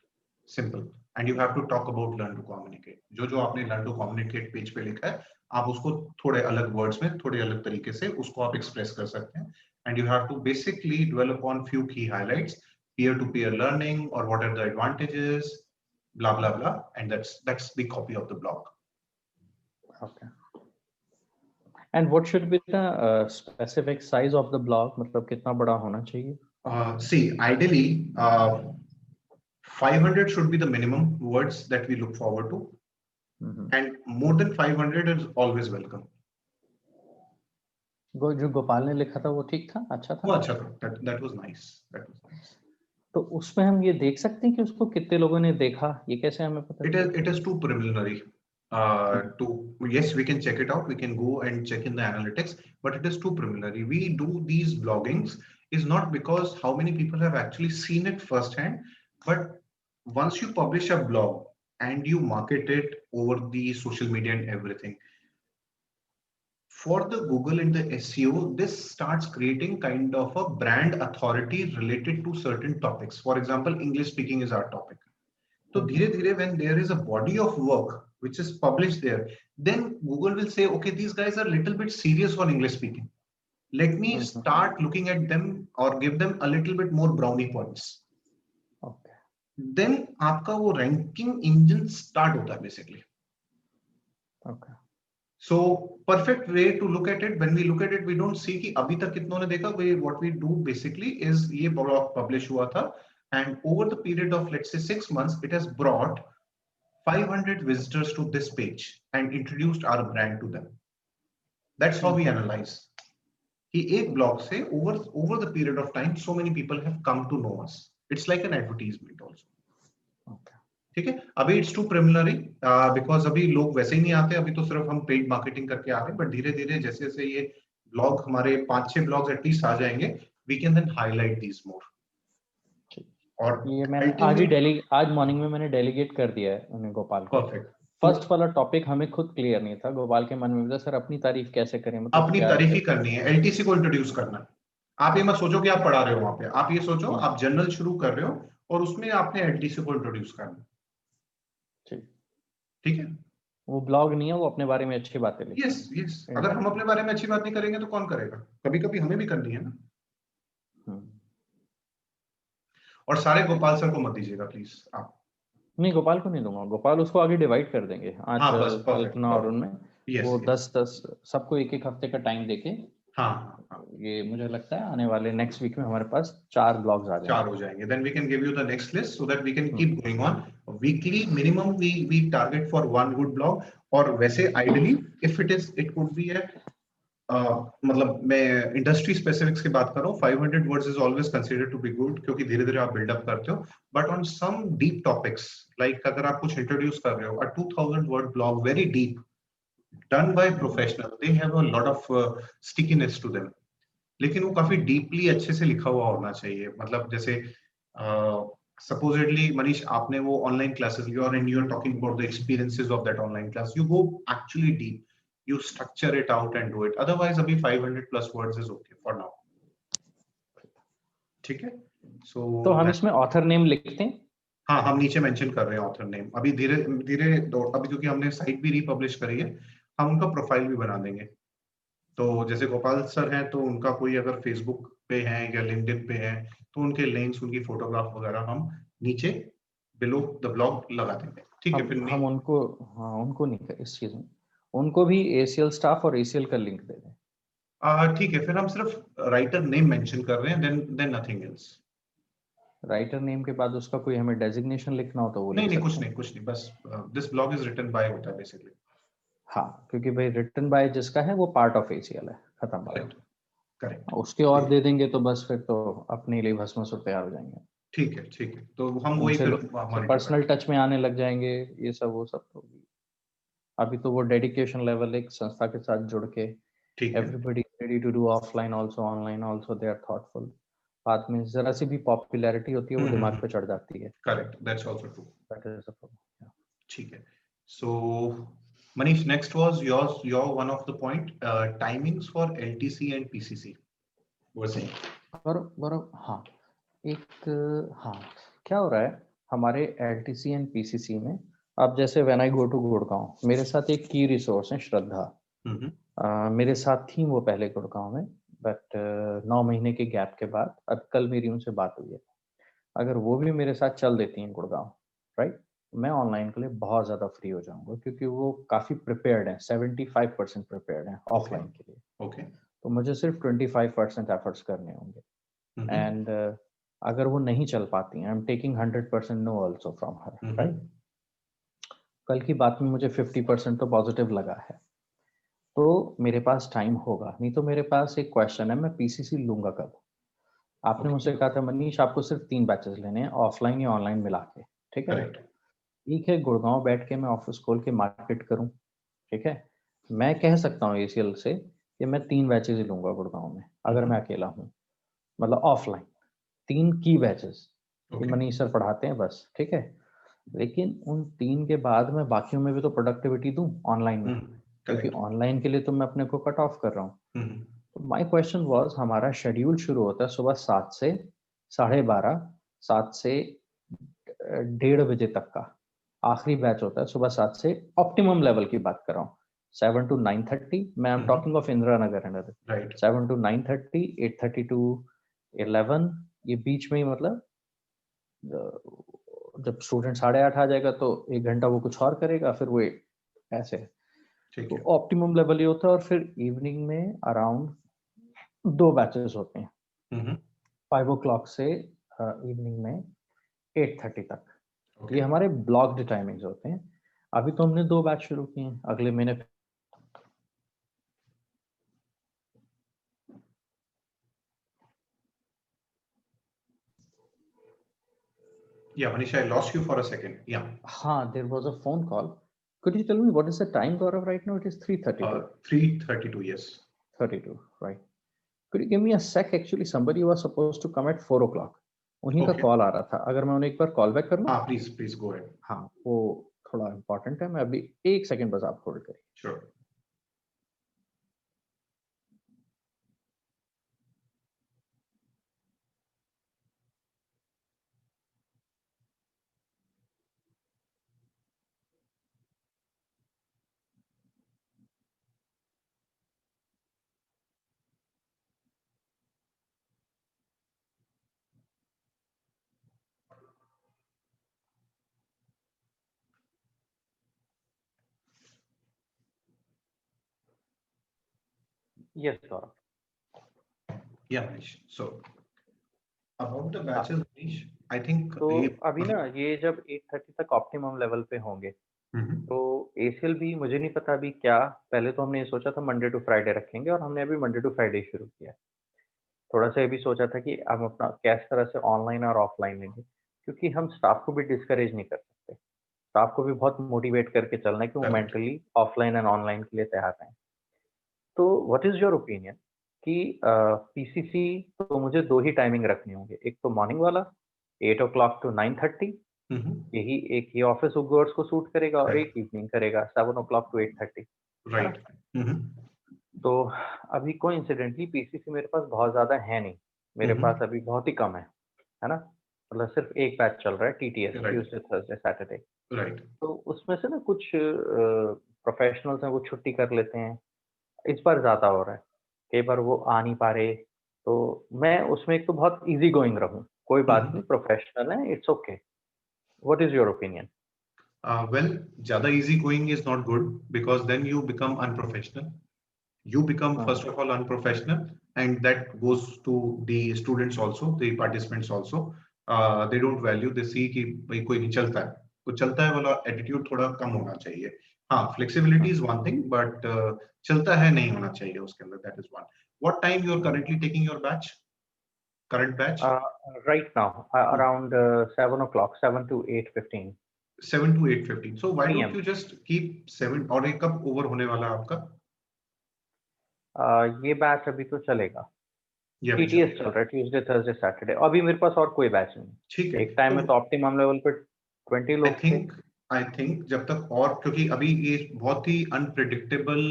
Simple. And you have to talk about Learn to Communicate. जो आपने Learn to Communicate page पे लिखा है, आप उसको थोड़े अलग words में, थोड़े अलग तरीके से उसको आप एक्सप्रेस कर सकते हैं. And you have to basically dwell upon few key highlights, peer-to-peer learning, or what are the advantages, blah blah blah, and that's the copy of the blog. Okay. And what should be the specific size of the blog? मतलब कितना बड़ा होना चाहिए? See, ideally, 500 should be the minimum words that we look forward to, and more than 500 is always welcome. जो गोपाल ने लिखा था वो ठीक था, अच्छा था? वो अच्छा था. That was nice. That was nice. तो उसमें हम ये देख सकते हैं कि उसको कितने लोगों ने देखा, ये कैसे हमें पता? It is too preliminary. Yes, we can check it out. We can go and check in the analytics, but it is too preliminary. We do these bloggings is not because how many people have actually seen it firsthand, but once you publish a blog and you market it over the social media and everything, for the Google and the SEO, this starts creating kind of a brand authority related to certain topics. For example, English speaking is our topic. So dhire when there is a body of work which is published there, then Google will say, okay, these guys are a little bit serious on English speaking. Let me start looking at them or give them a little bit more brownie points. Okay. Then आपका वो ranking engine start होता है basically. Okay. So perfect way to look at it. When we look at it, we don't see कि अभी तक कितनों ने देखा. What we do basically is ये blog publish हुआ था, and over the period of let's say 6 months, it has brought 500 visitors to this page and introduced our brand to them. That's how we analyze. कि एक blog से over the period of time, so many people have come to know us. It's like an advertisement also. Okay. ठीक है. अभी it's to preliminary because अभी लोग वैसे ही नहीं आते. अभी तो सिर्फ हम पेड मार्केटिंग करके आते हैं, बट धीरे धीरे जैसे जैसे ये ब्लॉग हमारे 5-6 ब्लॉग्स एटलीस्ट आ जाएंगे, वी कैन देन हाईलाइट दीस मोर. और ये मैंने आज मॉर्निंग में मैंने डेलीगेट कर दिया है उन्हें, गोपाल को. परफेक्ट. फर्स्ट वाला टॉपिक हमें खुद क्लियर नहीं था. गोपाल के मन में था सर अपनी तारीफ कैसे करें, मतलब अपनी तारीफ ही करनी है, एलटीसी को इंट्रोड्यूस करना है. आप ये मत सोचो कि आप पढ़ा रहे हो वहां पे. आप ये सोचो आप जर्नल शुरू कर रहे हो और उसमें आपने एलटीसी को इंट्रोड्यूस करना है. ठीक है. वो ब्लॉग नहीं है, वो अपने बारे में अच्छी बातें लिखते हैं. यस. अगर हम अपने बारे में अच्छी बात नहीं करेंगे तो कौन करेगा? कभी कभी हमें भी करनी है ना. और सारे गोपाल सर को मत दीजिएगा प्लीज. आप नहीं, गोपाल को नहीं दूंगा. गोपाल उसको आगे डिवाइड कर देंगे. आज कल्पना और उनमें वो 10-10 सबको एक हफ्ते का टाइम देके. हाँ. ये मुझे लगता है आने वाले नेक्स्ट वीक में हमारे पास 4 ब्लॉग्स आ जाएंगे. 4 हो जाएंगे. Then we can give you the next list so that we can keep going on. Weekly minimum we target for 1 good blog. और वैसे ideally if it could be a मतलब मैं industry specifics की बात कर रहा हूँ. 500 words is always considered to be good क्योंकि धीरे धीरे आप बिल्डअप करते हो. But on some deep topics like अगर आप कुछ इंट्रोड्यूस कर रहे हो, a 2000 word blog very deep done by professional, they have a lot of stickiness to them. लेकिन वो काफी डीपली अच्छे से लिखा हुआ होना चाहिए. मतलब जैसे supposedly मनीष आपने वो ऑनलाइन क्लासेस ली और you are talking about the experiences of that online class, you go actually deep, you structure it out and do it. Otherwise अभी 500 plus words is okay for now. ठीक है. तो हम इसमें author name लिखते हैं. हाँ, हम नीचे मेंशन कर रहे हैं ऑथर नेम. अभी धीरे धीरे अभी क्योंकि हमने साइट भी रीपब्लिश करी है, हम उनका प्रोफाइल भी बना देंगे. तो जैसे गोपाल सर हैं, तो उनका कोई अगर फेसबुक पे है या लिंक्डइन पे है, तो उनके लिंक्स, उनकी फोटोग्राफ वगैरह हम नीचे बिलो द ब्लॉग लगा देंगे। ठीक है, फिर हम उनको, हाँ उनको नहीं कर इस चीज में, उनको भी ACL स्टाफ और ACL का लिंक दे दें। ठीक है, फिर हम सिर्फ राइटर नेम मेंशन कर रहे हैं, then nothing else. Writer name के बाद उसका कोई हमें डेजिग्नेशन लिखना हो तो वो नहीं लिख नहीं, सकते हैं। कुछ नहीं, बस this blog is written by होता है बेसिकली। हाँ, क्योंकि भाई रिटन बाय जिसका है वो पार्ट ऑफ ACL है, खत्म बात। Correct correct. उसके और दे देंगे तो बस फिर तो अपने लिए भस्मासुर तैयार हो जाएंगे। ठीक है, तो हम वही उनसे फिर लोग मॉनिटर पर्सनल करेंगे। टच में आने लग जाएंगे, ये सब वो सब तो अभी तो वो डेडिकेशन लेवल एक संस्था के साथ जुड़ के ठीक है, everybody ready to do offline also online also, they are thoughtful. बाद में जरा सी भी पॉपुलैरिटी होती है वो दिमाग पे चढ़ जाती है। Correct, that's also true. That is the problem. ठीक है, सो Manish, next was your one of the point, timings for LTC and PCC were saying. बराबर हाँ, एक हाँ, क्या हो रहा है हमारे LTC एंड PCC में। अब जैसे when I go to Gurgaon, मेरे साथ एक की रिसोर्स है श्रद्धा। मेरे साथ थी वो पहले गुड़गांव में, बट 9 महीने के गैप के बाद अब कल मेरी उनसे बात हुई है। अगर वो भी मेरे साथ चल देती हैं गुड़गांव, राइट, मैं ऑनलाइन के लिए बहुत ज़्यादा फ्री हो जाऊंगा, क्योंकि वो काफ़ी प्रिपेयर्ड हैं, 75% प्रिपेयर्ड हैं ऑफलाइन के लिए। ओके, तो मुझे सिर्फ 25% एफर्ट्स करने होंगे। एंड अगर वो नहीं चल पाती हैं, I am taking 100% no also from her, right. कल की बात में मुझे 50% तो पॉजिटिव लगा है, तो मेरे पास टाइम होगा। नहीं तो मेरे पास एक क्वेश्चन है, मैं PCC लूंगा कब। आपने मुझसे कहा था मनीष आपको सिर्फ 3 बैचेस लेने हैं, ऑफलाइन या ऑनलाइन मिला के, ठीक है। करेक्ट, ठीक है, गुड़गांव बैठ के मैं ऑफिस खोल के मार्केट करूं, ठीक है। मैं कह सकता हूँ ACL से कि मैं 3 बैचेस ही लूंगा गुड़गांव में, अगर मैं अकेला हूँ, मतलब ऑफलाइन 3 की बैचेस कि ओके, मनीष सर पढ़ाते हैं बस, ठीक है। लेकिन उन 3 के बाद मैं बाकियों में भी तो प्रोडक्टिविटी दूं ऑनलाइन में, क्योंकि करेक्ट, ऑनलाइन के लिए तो मैं अपने को कट ऑफ कर रहा हूँ। तो माय क्वेश्चन वाज, हमारा शेड्यूल शुरू होता है सुबह 7 से 12:30, 7 से 1:30 बजे तक का आखिरी बैच होता है सुबह 7 से। ऑप्टिमम लेवल की बात कर रहा हूँ, 7 to 9:30, मैं am talking of Indira Nagar and other. Right, 7 to 9:30, 8:30 to 11, ये बीच में ही, मतलब जब स्टूडेंट 8:30 आ जाएगा तो 1 घंटा वो कुछ और करेगा, फिर वो ऐसे। ठीक तो है, ऑप्टिमम लेवल ये होता है। और फिर इवनिंग में अराउंड 2 बैचेस होते हैं, 5 o'clock से इवनिंग में 8:30 तक। ओके, ये हमारे ब्लॉक्ड टाइमिंग्स होते हैं। अभी तो हमने 2 बैच शुरू किए हैं, अगले महीने yeah, Manish, I lost you for a second. Yeah, हाँ, there was a phone call. Could you tell me what is the time, Gaurav, right now? It is 3:32. 3:32, yes. 32, right. Could you give me a sec? Actually, somebody was supposed to come at 4 o'clock. उन्हीं का Okay, call आ रहा था, अगर मैं उन्हें एक बार call back कर लूं? please go ahead. हाँ, वो थोड़ा इंपॉर्टेंट है, मैं अभी 1 सेकंड बस आप होल्ड करिए। Sure. Yes Gaurav. Yeah, Manish. So about the batches, Manish, I think तो अभी ना ये जब 8:30 तक ऑप्टिमम लेवल पे होंगे, तो ACL भी मुझे नहीं पता अभी क्या। पहले तो हमने ये सोचा था मंडे टू फ्राइडे रखेंगे, और हमने अभी मंडे टू फ्राइडे शुरू किया। थोड़ा सा ये भी सोचा था कि हम अपना किस तरह से ऑनलाइन और ऑफलाइन लेंगे, क्योंकि हम स्टाफ को भी डिस्करेज नहीं कर सकते। स्टाफ को भी बहुत मोटिवेट करके चलना है कि वो Correct. Mentally offline and online के लिए तैयार हैं। तो व्हाट इज योर ओपिनियन कि PCC तो मुझे 2 ही टाइमिंग रखने होंगे, एक तो मॉर्निंग वाला 8 o'clock to 9:30, यही एक ही ऑफिस गोअर्स को सूट करेगा, और एक इवनिंग करेगा 7 o'clock to 8:30, है ना। right. तो अभी कोइंसिडेंटली PCC मेरे पास बहुत ज्यादा है नहीं, मेरे पास अभी बहुत ही कम है ना। मतलब सिर्फ एक बैच चल रहा है, TTS, Right. Tuesday Thursday Saturday. Right. तो उसमें से ना कुछ प्रोफेशनल्स हैं वो छुट्टी कर लेते हैं, इस बार ज्यादा हो रहा है, कई बार वो आ नहीं पा रहे, तो मैं उसमें एक तो बहुत इजी गोइंग रहूं, कोई बात नहीं, प्रोफेशनल है, it's okay. What is your opinion? Well, ज्यादा easy going is not good because then you become unprofessional. You become first of all unprofessional, and that goes to the students also, the participants also. They don't value, they see कि भाई कोई नहीं चलता है, कुछ चलता है वाला एटीट्यूड थोड़ा कम होना चाहिए। हाँ, flexibility is one thing, but चलता है नहीं होना चाहिए उसके अंदर, that is one. What time you are currently taking your batch? Current batch? Right now, around 7 o'clock, 7 to 8:15 7 to 8:15. So why don't p.m. you just keep 7? और एक कब ओवर होने वाला है आपका? ये बैच अभी तो चलेगा, ये अभी टीटीएस चलेगा। चल रहा है, ट्यूसडे थर्सडे सैटरडे। अभी मेरे पास और कोई बैच नहीं। ठीक है, एक टाइम में तो ऑप्टिमम लेवल पे 20 लोग थे। आई थिंक जब तक, और क्योंकि अभी ये बहुत ही अनप्रिडिक्टेबल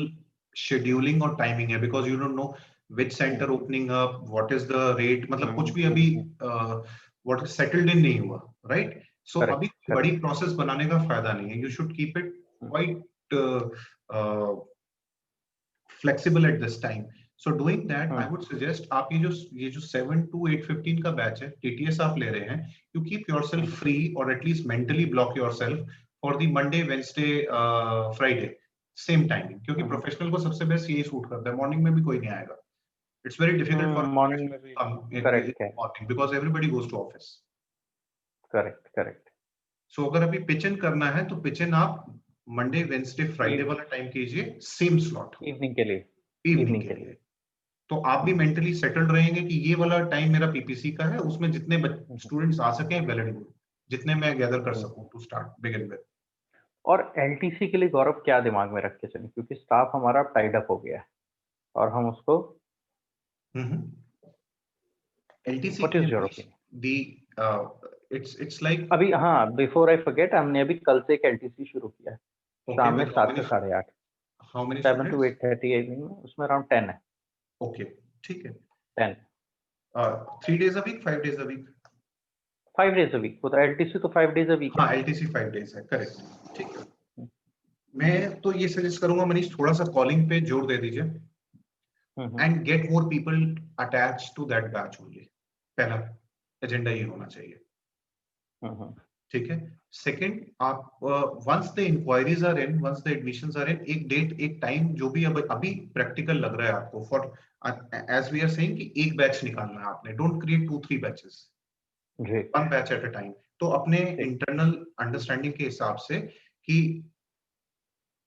शेड्यूलिंग और टाइमिंग है, because you don't know which centre opening up, what is the rate, मतलब कुछ भी अभी व्हाट सेटल्ड इन नहीं हुआ, राइट? सो अभी बड़ी प्रोसेस बनाने का फायदा नहीं है। You should keep it quite flexible at this time. So doing that, I would suggest आप ये जो 7 to 8:15 का बैच है, TTS आप ले रहे हैं, you keep yourself free or at least mentally block yourself for the Monday, Wednesday, Friday, same timing. क्योंकि प्रोफेशनल को सबसे बेस्ट यही सूट करता है, मॉर्निंग में भी कोई नहीं आएगा। It's very difficult for morning में भी करेक्ट है, morning because everybody goes to office. Correct. So अगर अभी पिच इन करना है तो पिच इन आप मंडे, वेडनेसडे, फ्राइडे वाला टाइम कीजिए, सेम स्लॉट इवनिंग के लिए, इवनिंग के लिए। तो आप भी मेंटली सेटल्ड रहेंगे कि ये वाला टाइम मेरा पीपीसी का है, उसमें जितने स्टूडेंट्स आ सके वेल एंड गुड, जितने मैं गैदर कर सकूं टू स्टार्ट बिगिन विद। और एलटीसी के लिए गौरव क्या दिमाग में रख के चलें, क्योंकि स्टाफ हमारा टाइड अप हो गया है और हम उसको LTC what is your opinion? The it's like अभी हाँ, बिफोर आई फॉरगेट, हमने अभी कल से एक एलटीसी शुरू किया है, शाम में 7 से 8:30, हाउ मेनी 7 to 8:30 इवनिंग में, उसमें अराउंड 10 है। ओके, ठीक है। 10 3 days a week, 5 days a week? 5 days a week, वो तो एलटीसी तो 5 days a week है। हाँ, एलटीसी 5 days है, करेक्ट, ठीक है। मैं तो ये सजेस्ट करूंगा मनीष, थोड़ा सा कॉलिंग पे जोर दे दीजिए and get more people attach to that batch only. पहला एजेंडा ये होना चाहिए, ठीक है। सेकंड, आप once the inquiries are in, once the admissions are in, एक डेट, एक टाइम जो भी अभी प्रैक्टिकल लग रहा है आपको, for as we are saying कि एक बैच निकालना है आपने, don't create 2-3 batches, one batch at a time. तो अपने इंटरनल अंडरस्टैंडिंग के हिसाब से कि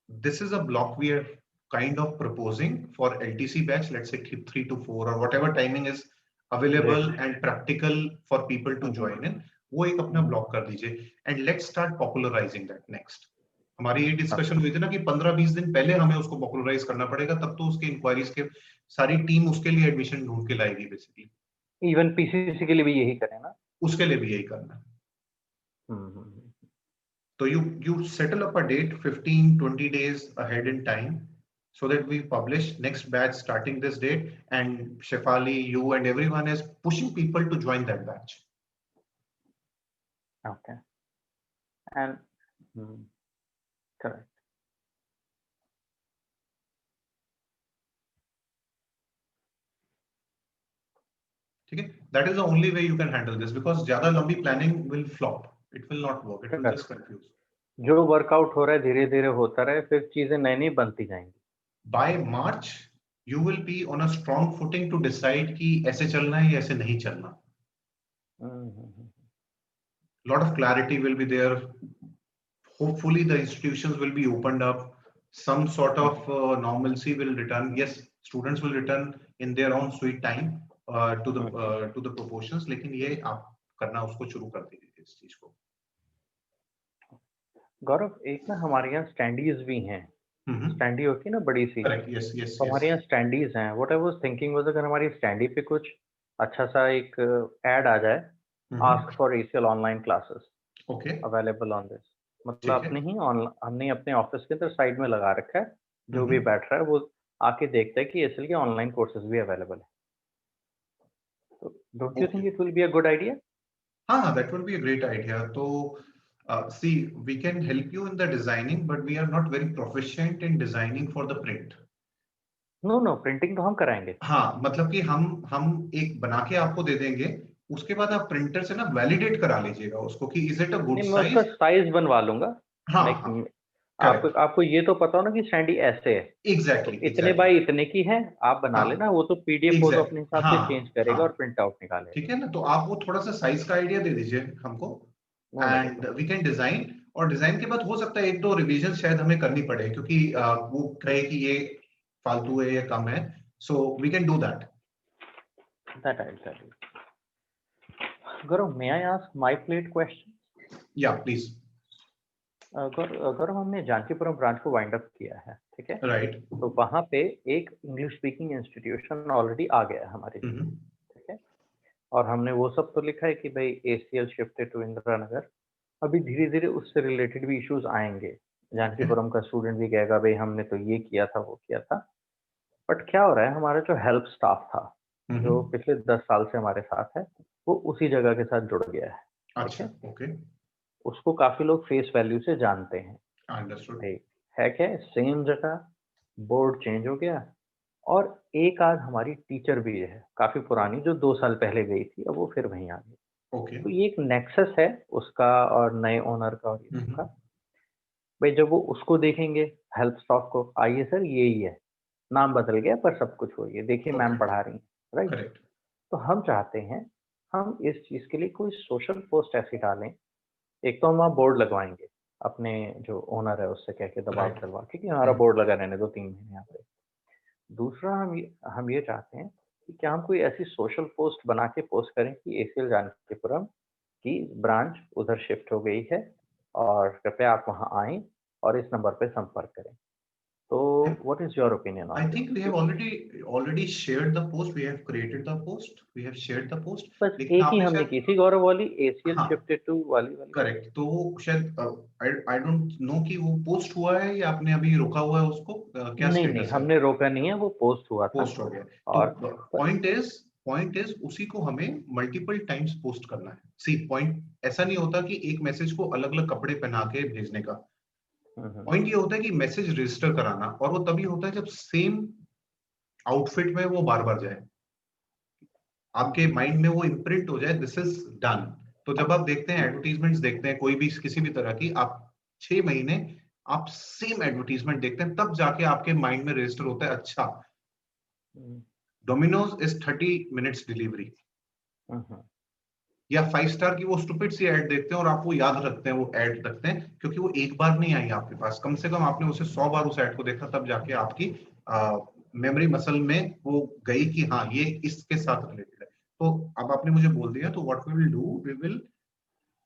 this is a block we are kind of proposing for LTC batch, let's say 3 to 4 or whatever timing is available and practical for people to join in, वो एक अपना block कर दीजिए and let's start popularizing that next. हमारी ये discussion हुई थी ना कि 15-20 दिन पहले हमें उसको पॉपुलराइज करना पड़ेगा, तब तो उसके इंक्वायरीज के सारी टीम उसके लिए एडमिशन ढूंढ के लाएगी बेसिकली। इवन पीसीसी के लिए भी यही करें ना, उसके लिए भी यही करना है। So you settle up a date 15-20 days ahead in time so that we publish next batch starting this date, and Shefali, you and everyone is pushing people to join that batch. Okay. And correct. Okay, that is the only way you can handle this, because ज़्यादा लंबी planning will flop. It will not work. It will just confuse. जो workout हो रहा है धीरे धीरे होता रहे, फिर चीजें नई नई बनती जाएंगी। By March, you will be on a strong footing to decide कि ऐसे चलना है या ऐसे नहीं चलना. Lot of clarity will be there. Hopefully, the institutions will be opened up. Some sort of normalcy will return. Yes, students will return in their own sweet time to the proportions. लेकिन ये आप करना उसको शुरू कर दीजिए इस चीज को। गौरव, एक ना हमारे यहाँ स्टैंडीज भी हैं, स्टैंडी होती है ना बड़ी सी, तो हमारे यहाँ स्टैंडीज हैं। What I was thinking was, अगर हमारी स्टैंडी पे कुछ अच्छा सा एक ऐड आ जाए, ask for ACL online classes available on this, मतलब हमने अपने ऑफिस के अंदर साइड में लगा रखा है, जो भी बैठ रहा है वो आके देखता है कि ACL के ऑनलाइन कोर्सेज भी अवेलेबल है। तो don't you think it will be a good idea? हाँ, that would be a great idea. तो see, we can help you in the designing, but we are not very proficient in designing for the print. No printing तो हम कराएंगे। हाँ, मतलब कि हम एक बना के आपको दे देंगे, उसके बाद आप प्रिंटर से ना वैलिडेट करा लीजिएगा उसको कि इज इट अ गुड नहीं, मैं उसका साइज। साइज बनवा लूंगा। हाँ लाइक हाँ, आपको करेक्ट, आपको ये तो पता हो ना कि सैंडी ऐसे है, तो एग्जैक्टली इतने एग्जैक्टली, बाई इतने की है, आप बना हाँ लेना, वो तो पीडीएफ वो तो एग्जैक्ट, अपने हिसाब से चेंज हाँ करेगा हाँ, और प्रिंट आउट निकालेगा। ठीक है ना, तो आप वो थोड़ा सा साइज का आइडिया दे दीजिए हमको, no and we can design. और डिजाइन के बाद हो सकता है एक दो रिवीजन शायद हमें करनी पड़े, क्योंकि वो कहे कि ये फालतू है, ये कम है, so we can do that. That I tell you. Gaurav, may I ask my plate question? या प्लीज। गौरव, हमने जानकीपुरम ब्रांच को वाइंड अप किया है, ठीक है, राइट। तो वहां पे एक इंग्लिश स्पीकिंग इंस्टीट्यूशन ऑलरेडी आ गया है हमारे लिए, ठीक है, और हमने वो सब तो लिखा है कि भाई ACL shifted to Indira Nagar. अभी धीरे धीरे उससे रिलेटेड भी इश्यूज आएंगे, जानकीपुरम का स्टूडेंट भी कहेगा भाई हमने तो ये किया था वो किया था। बट क्या हो रहा है, हमारा जो हेल्प स्टाफ था जो पिछले 10 साल से हमारे साथ है, वो उसी जगह के साथ जुड़ गया है, ठीक अच्छा, है, ओके, उसको काफी लोग फेस वैल्यू से जानते हैं। अंडरस्टूड। भाई है क्या, सेम जगह, बोर्ड चेंज हो गया, और एक आध हमारी टीचर भी है काफी पुरानी जो 2 साल पहले गई थी, अब वो फिर वहीं आ गई। ओके। तो ये एक नेक्सस है उसका और नए ओनर का और ये सबका। भाई जब वो उसको देखेंगे, हेल्प स्टाफ को, आइए सर यही है, नाम बदल गया पर सब कुछ वही है, देखिए मैम ओके, पढ़ा रही हैं, राइट। करेक्ट। तो हम चाहते हैं हम इस चीज के लिए कोई सोशल पोस्ट ऐसी डालें। एक तो हम वहाँ बोर्ड लगवाएंगे, अपने जो ओनर है उससे कह के दबाव राइट। डलवा के कि हमारा बोर्ड लगा रहने दो 3 महीने यहाँ पे। दूसरा हम ये चाहते हैं कि क्या हम कोई ऐसी सोशल पोस्ट बना के पोस्ट करें कि एसीएल जानकीपुरम की ब्रांच उधर शिफ्ट हो गई है और कृपया आप वहाँ आएं और इस नंबर पे संपर्क करें। तो what is your opinion I on this? think we have already shared the post. We have created the post. We have shared the post. बस लेकिन एक ही आपने हमने शायद, की थी गौरव वाली, एसीएल हाँ शिफ्टेड टू वाली वाली। करेक्ट, तो शायद आई डोंट नो कि वो पोस्ट हुआ है या आपने अभी रोका हुआ है उसको, क्या नहीं नहीं, स्टेटस है? हमने रोका नहीं है, वो पोस्ट हुआ था। पोस्ट हो गया। तो और पॉइंट इज उसी को हमें मल्टीपल टाइम्स पोस्ट करना है। सी पॉइंट, ऐसा नहीं होता कि एक मैसेज को अलग अलग कपड़े पहना के भेजने का। पॉइंट ये होता है कि मैसेज रजिस्टर कराना, और वो तभी होता है जब सेम आउटफिट में वो बार बार जाए, आपके माइंड में वो इम्प्रिंट हो जाए, दिस इज डन। तो जब आप देखते हैं एडवर्टीजमेंट्स, देखते हैं कोई भी किसी भी तरह की, आप 6 महीने आप सेम एडवर्टीजमेंट देखते हैं, तब जाके आपके माइंड में रजिस्टर होता है, अच्छा डोमिनोज इज 30 मिनट्स डिलीवरी, या 5 स्टार की वो स्टूपिड सी एड देखते हैं और आप वो याद रखते हैं, वो एड रखते हैं, क्योंकि वो एक बार नहीं आई आपके पास, कम से कम आपने उसे 100 बार उस एड को देखा, तब जाके आपकी मेमोरी मसल में वो गई कि हाँ ये इसके साथ रिलेटेड है। तो अब आपने मुझे बोल दिया, तो what we will do, we will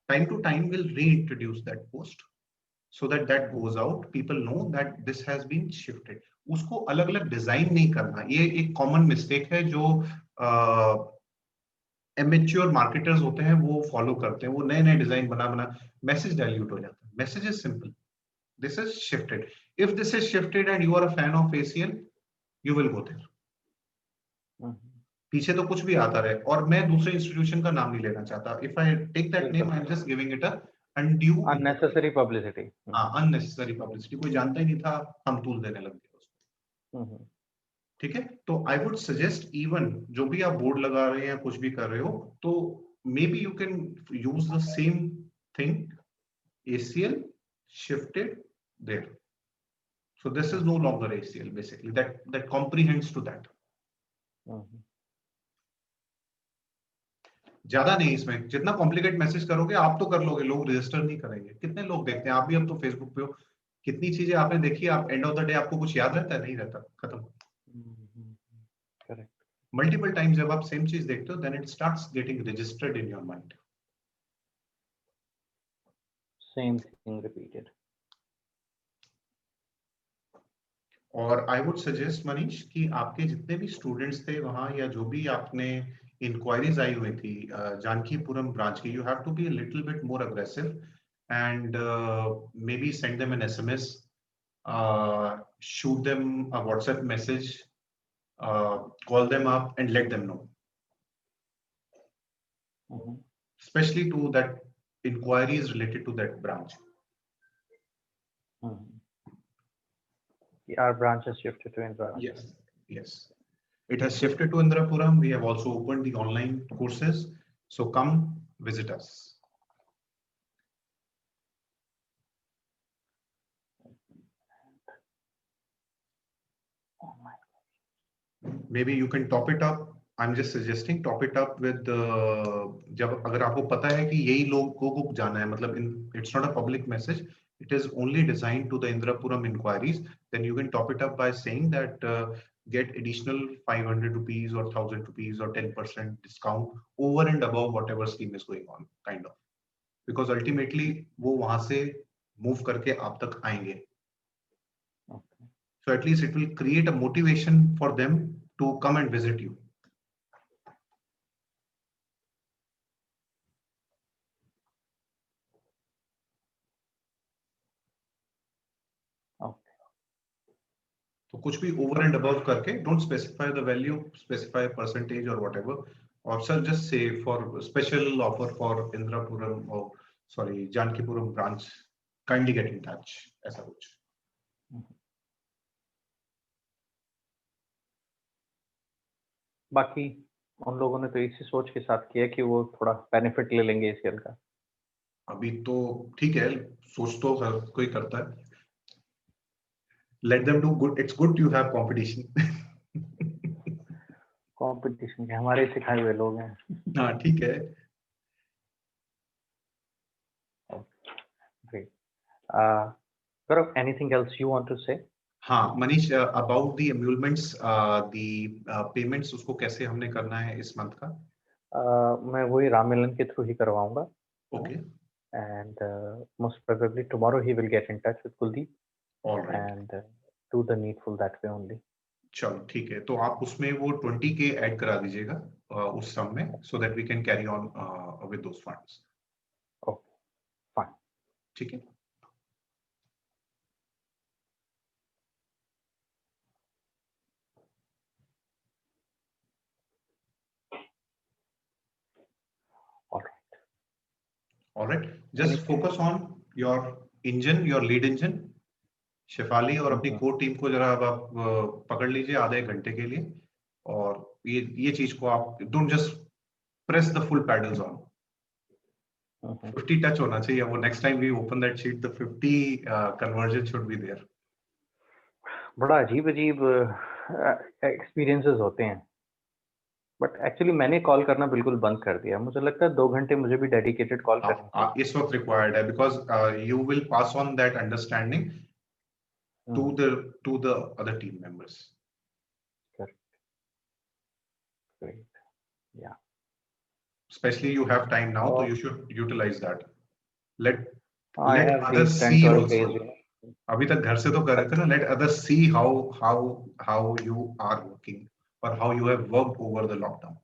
time to time will reintroduce that post, so that goes out, people know that this has been shifted। उसको अलग अलग डिजाइन नहीं करना, ये एक कॉमन मिस्टेक है जो एमेच्योर मार्केटर्स होते हैं वो फॉलो करते हैं, वो नए नए डिजाइन बना बना, मैसेज डाइल्यूट हो जाता है। Message is simple, this is shifted, if this is shifted and you are a fan of ACL, you will go there. पीछे तो कुछ भी आता रहे, और मैं दूसरे इंस्टीट्यूशन का नाम नहीं लेना चाहता, if I take that name I am just giving it a undue unnecessary publicity. Unnecessary publicity, कोई जानता ही नहीं था, हम टूल देने लग गए उसको। ठीक है, तो आई वुड सजेस्ट, इवन जो भी आप बोर्ड लगा रहे हैं, कुछ भी कर रहे हो, तो may be you can use the same thing, ACL shifted there, so this is no longer ACL, basically that comprehends to that। ज्यादा नहीं, इसमें जितना कॉम्प्लिकेट मैसेज करोगे आप तो कर लोगे, लोग रजिस्टर नहीं करेंगे। कितने लोग देखते हैं, आप भी अब तो फेसबुक पे हो, कितनी चीजें आपने देखी, आप एंड ऑफ द डे आपको कुछ याद रहता है? नहीं रहता, खत्म। करेक्ट। मल्टीपल टाइम जब आप सेम चीज देखते हो, then it starts getting registered in your mind. Same thing repeated. और आई वुड सजेस्ट मनीष कि आपके जितने भी स्टूडेंट्स थे वहां, या जो भी आपने इंक्वायरीज आई हुई थी जानकीपुरम ब्रांच की, you have to be a little bit more aggressive and may be send them an SMS, shoot them a WhatsApp message, call them up and let them know, especially to that inquiries related to that branch। Our branch is shifted to Indira. Yes, Yes. It has shifted to Indrapuram. We have also opened the online courses. So come visit us. Maybe you can top it up. I'm just suggesting top it up with जब अगर आपको पता है कि यही लोगों को जाना है, मतलब it's not a public message, it is only designed to the Indrapuram inquiries, then you can top it up by saying that get additional 500 rupees or 1000 rupees or 10% discount over and above whatever scheme is going on, kind of, because ultimately वो वहां से move करके आप तक आएंगे. So at least it will create a motivation for them to come and visit you. तो कुछ भी over and above करके, don't specify the value, specify a percentage or whatever, or sir just say for special offer for Indrapuram or sorry Jankipuram branch, kindly get in touch, ऐसा कुछ. बाकी उन लोगों ने तो इसी सोच के साथ किया कि वो थोड़ा बेनिफिट ले लेंगे इस ईयर का. अभी तो ठीक है, सोच तो हर कोई करता है. Let them do good. It's good you have competition. Competition के हमारे सिखाए हुए लोग हैं. हाँ ठीक है. Great. Gaurav, anything else you want to say? हाँ Manish, about the emoluments, the payments उसको कैसे हमने करना है इस month का? मैं वही राम मिलन के थ्रू ही करवाऊंगा. Okay. And most probably tomorrow he will get in touch with Kuldeep. All right. And do the needful that way only. चलो ठीक है, तो आप उसमें वो 20K ऐड करा दीजिएगा उस सम में, so that we can carry on with those funds. Okay, fine. ठीक है. All right. Just focus on your engine, your lead engine. Shefali और अपनी कोर टीम को जरा आप पकड़ लीजिए आधे घंटे के लिए, और ये चीज को आप don't just press the full pedals on. 50 touch होना चाहिए. वो next time we open that sheet the 50 conversion should be there. बड़ा अजीब एक्सपीरियंसेस होते हैं, बट एक्चुअली मैंने कॉल करना बिल्कुल बंद कर दिया. मुझे लगता है 2 घंटे मुझे भी डेडिकेटेड कॉल करना इस वक्त रिक्वायर्ड है, because you will pass on that understanding to the other team members. Correct. Great. Yeah. Especially you have time now, so you should utilize that. Let others see also. अभी तक घर से तो कर रहे थे ना. Let others see how you are working or how you have worked over the lockdown.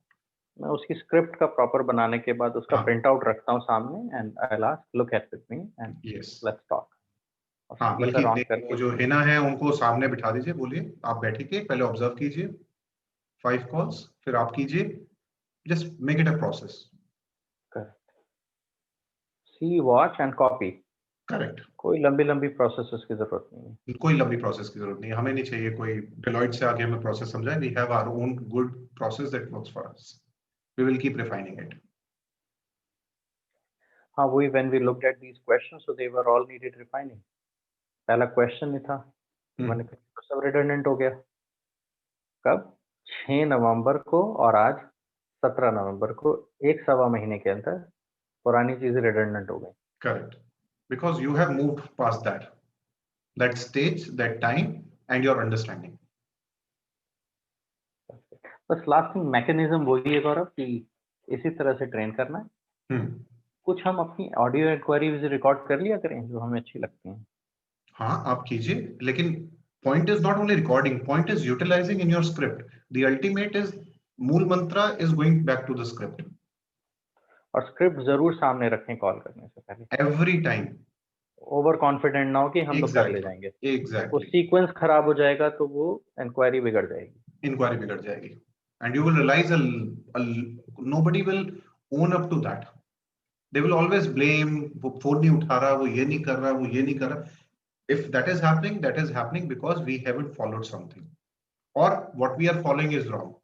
मैं उसकी स्क्रिप्ट का प्रॉपर बनाने के बाद उसका प्रिंट आउट रखता हूँ सामने, and I'll ask, look at with me and yes, let's talk. हाँ, बल्कि वो जो हिना है उनको सामने बिठा दीजिए, बोलिए आप बैठिए, पहले ऑब्जर्व कीजिए 5 कॉल्स, फिर आप कीजिए. Just make it a process. Correct. See, watch and copy. Correct. कोई लंबी प्रोसेसेस की जरूरत नहीं है. कोई लंबी प्रोसेस की जरूरत नहीं है. हमें नहीं चाहिए कोई डेलॉइट से आगे हमें प्रोसेस समझाए. We have our own good process that works for us. We will keep refining it. हाँ, वही when we looked at these questions, so they were all needed refining. पहला क्वेश्चन नहीं था, मैंने कहा सब रिडंडेंट हो गया. कब? 6 नवंबर को और आज 17 नवंबर को, 1.25 महीने के अंदर पुरानी चीजें रिडंडेंट हो गई. Correct. Because you have moved past that stage, that time and your understanding. बस लास्टिंग मैकेनिज्म वही है गौरव, कि इसी तरह से ट्रेन करना है. कुछ हम अपनी ऑडियो इंक्वायरीज रिकॉर्ड कर लिया करें जो हमें अच्छी लगती हैं. हाँ, आप कीजिए, लेकिन point is not only recording, point is utilizing in your script. The ultimate is मूल मंत्रा is going back to the script. और स्क्रिप्ट जरूर सामने रखें कॉल करने से पहले. Every time. ओवर कॉन्फिडेंट ना हो कि हम तो कर ले जाएंगे. Exactly. वो सीक्वेंस खराब हो जाएगा तो वो इंक्वायरी बिगड़ जाएगी. इंक्वायरी बिगड़ जाएगी. And you will realize nobody will own up to that. They will always blame, वो फोन नहीं उठा रहा, वो ये नहीं कर रहा, वो ये नहीं कर रहा. If that is happening because we haven't followed something. or what we are following is wrong.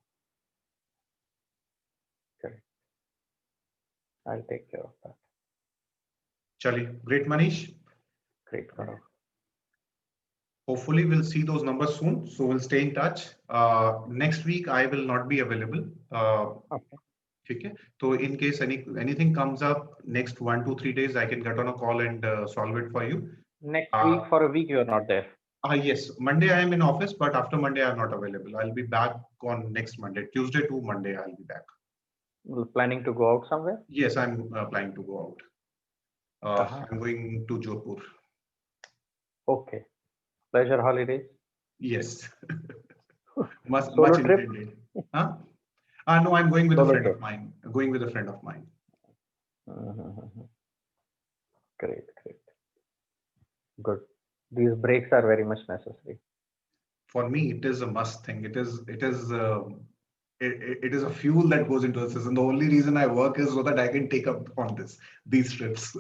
I'll take care of that. Chali, great, Manish. Great, Gaurav. Hopefully, we'll see those numbers soon. So we'll stay in touch. Next week, I will not be available. Okay. Okay. So in case anything comes up next 1 to 3 days, I can get on a call and solve it for you. Next week for a week you are not there. Yes, Monday I am in office, but after Monday I'm not available. I'll be back on next Monday, Tuesday to Monday. I'll be back. Planning to go out somewhere? Yes, I'm planning to go out. I'm going to Jodhpur. Okay. Pleasure holidays? Yes. much trip? intended. Huh? No, I'm going with Solo a friend trip. of mine. Going with a friend of mine. Great, great. Good. These breaks are very much necessary. For me, it is a must thing. It is a fuel that goes into the system. The only reason I work is so that I can take up on these trips.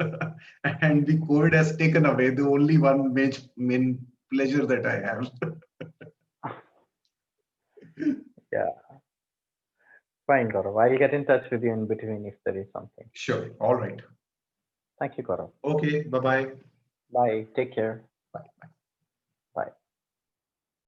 And the COVID has taken away the only one main pleasure that I have. Yeah. Fine, Gaurav. I'll get in touch with you in between if there is something. Sure. All right. Thank you, Gaurav. Okay. Bye-bye. Bye. Take care. Bye. Bye.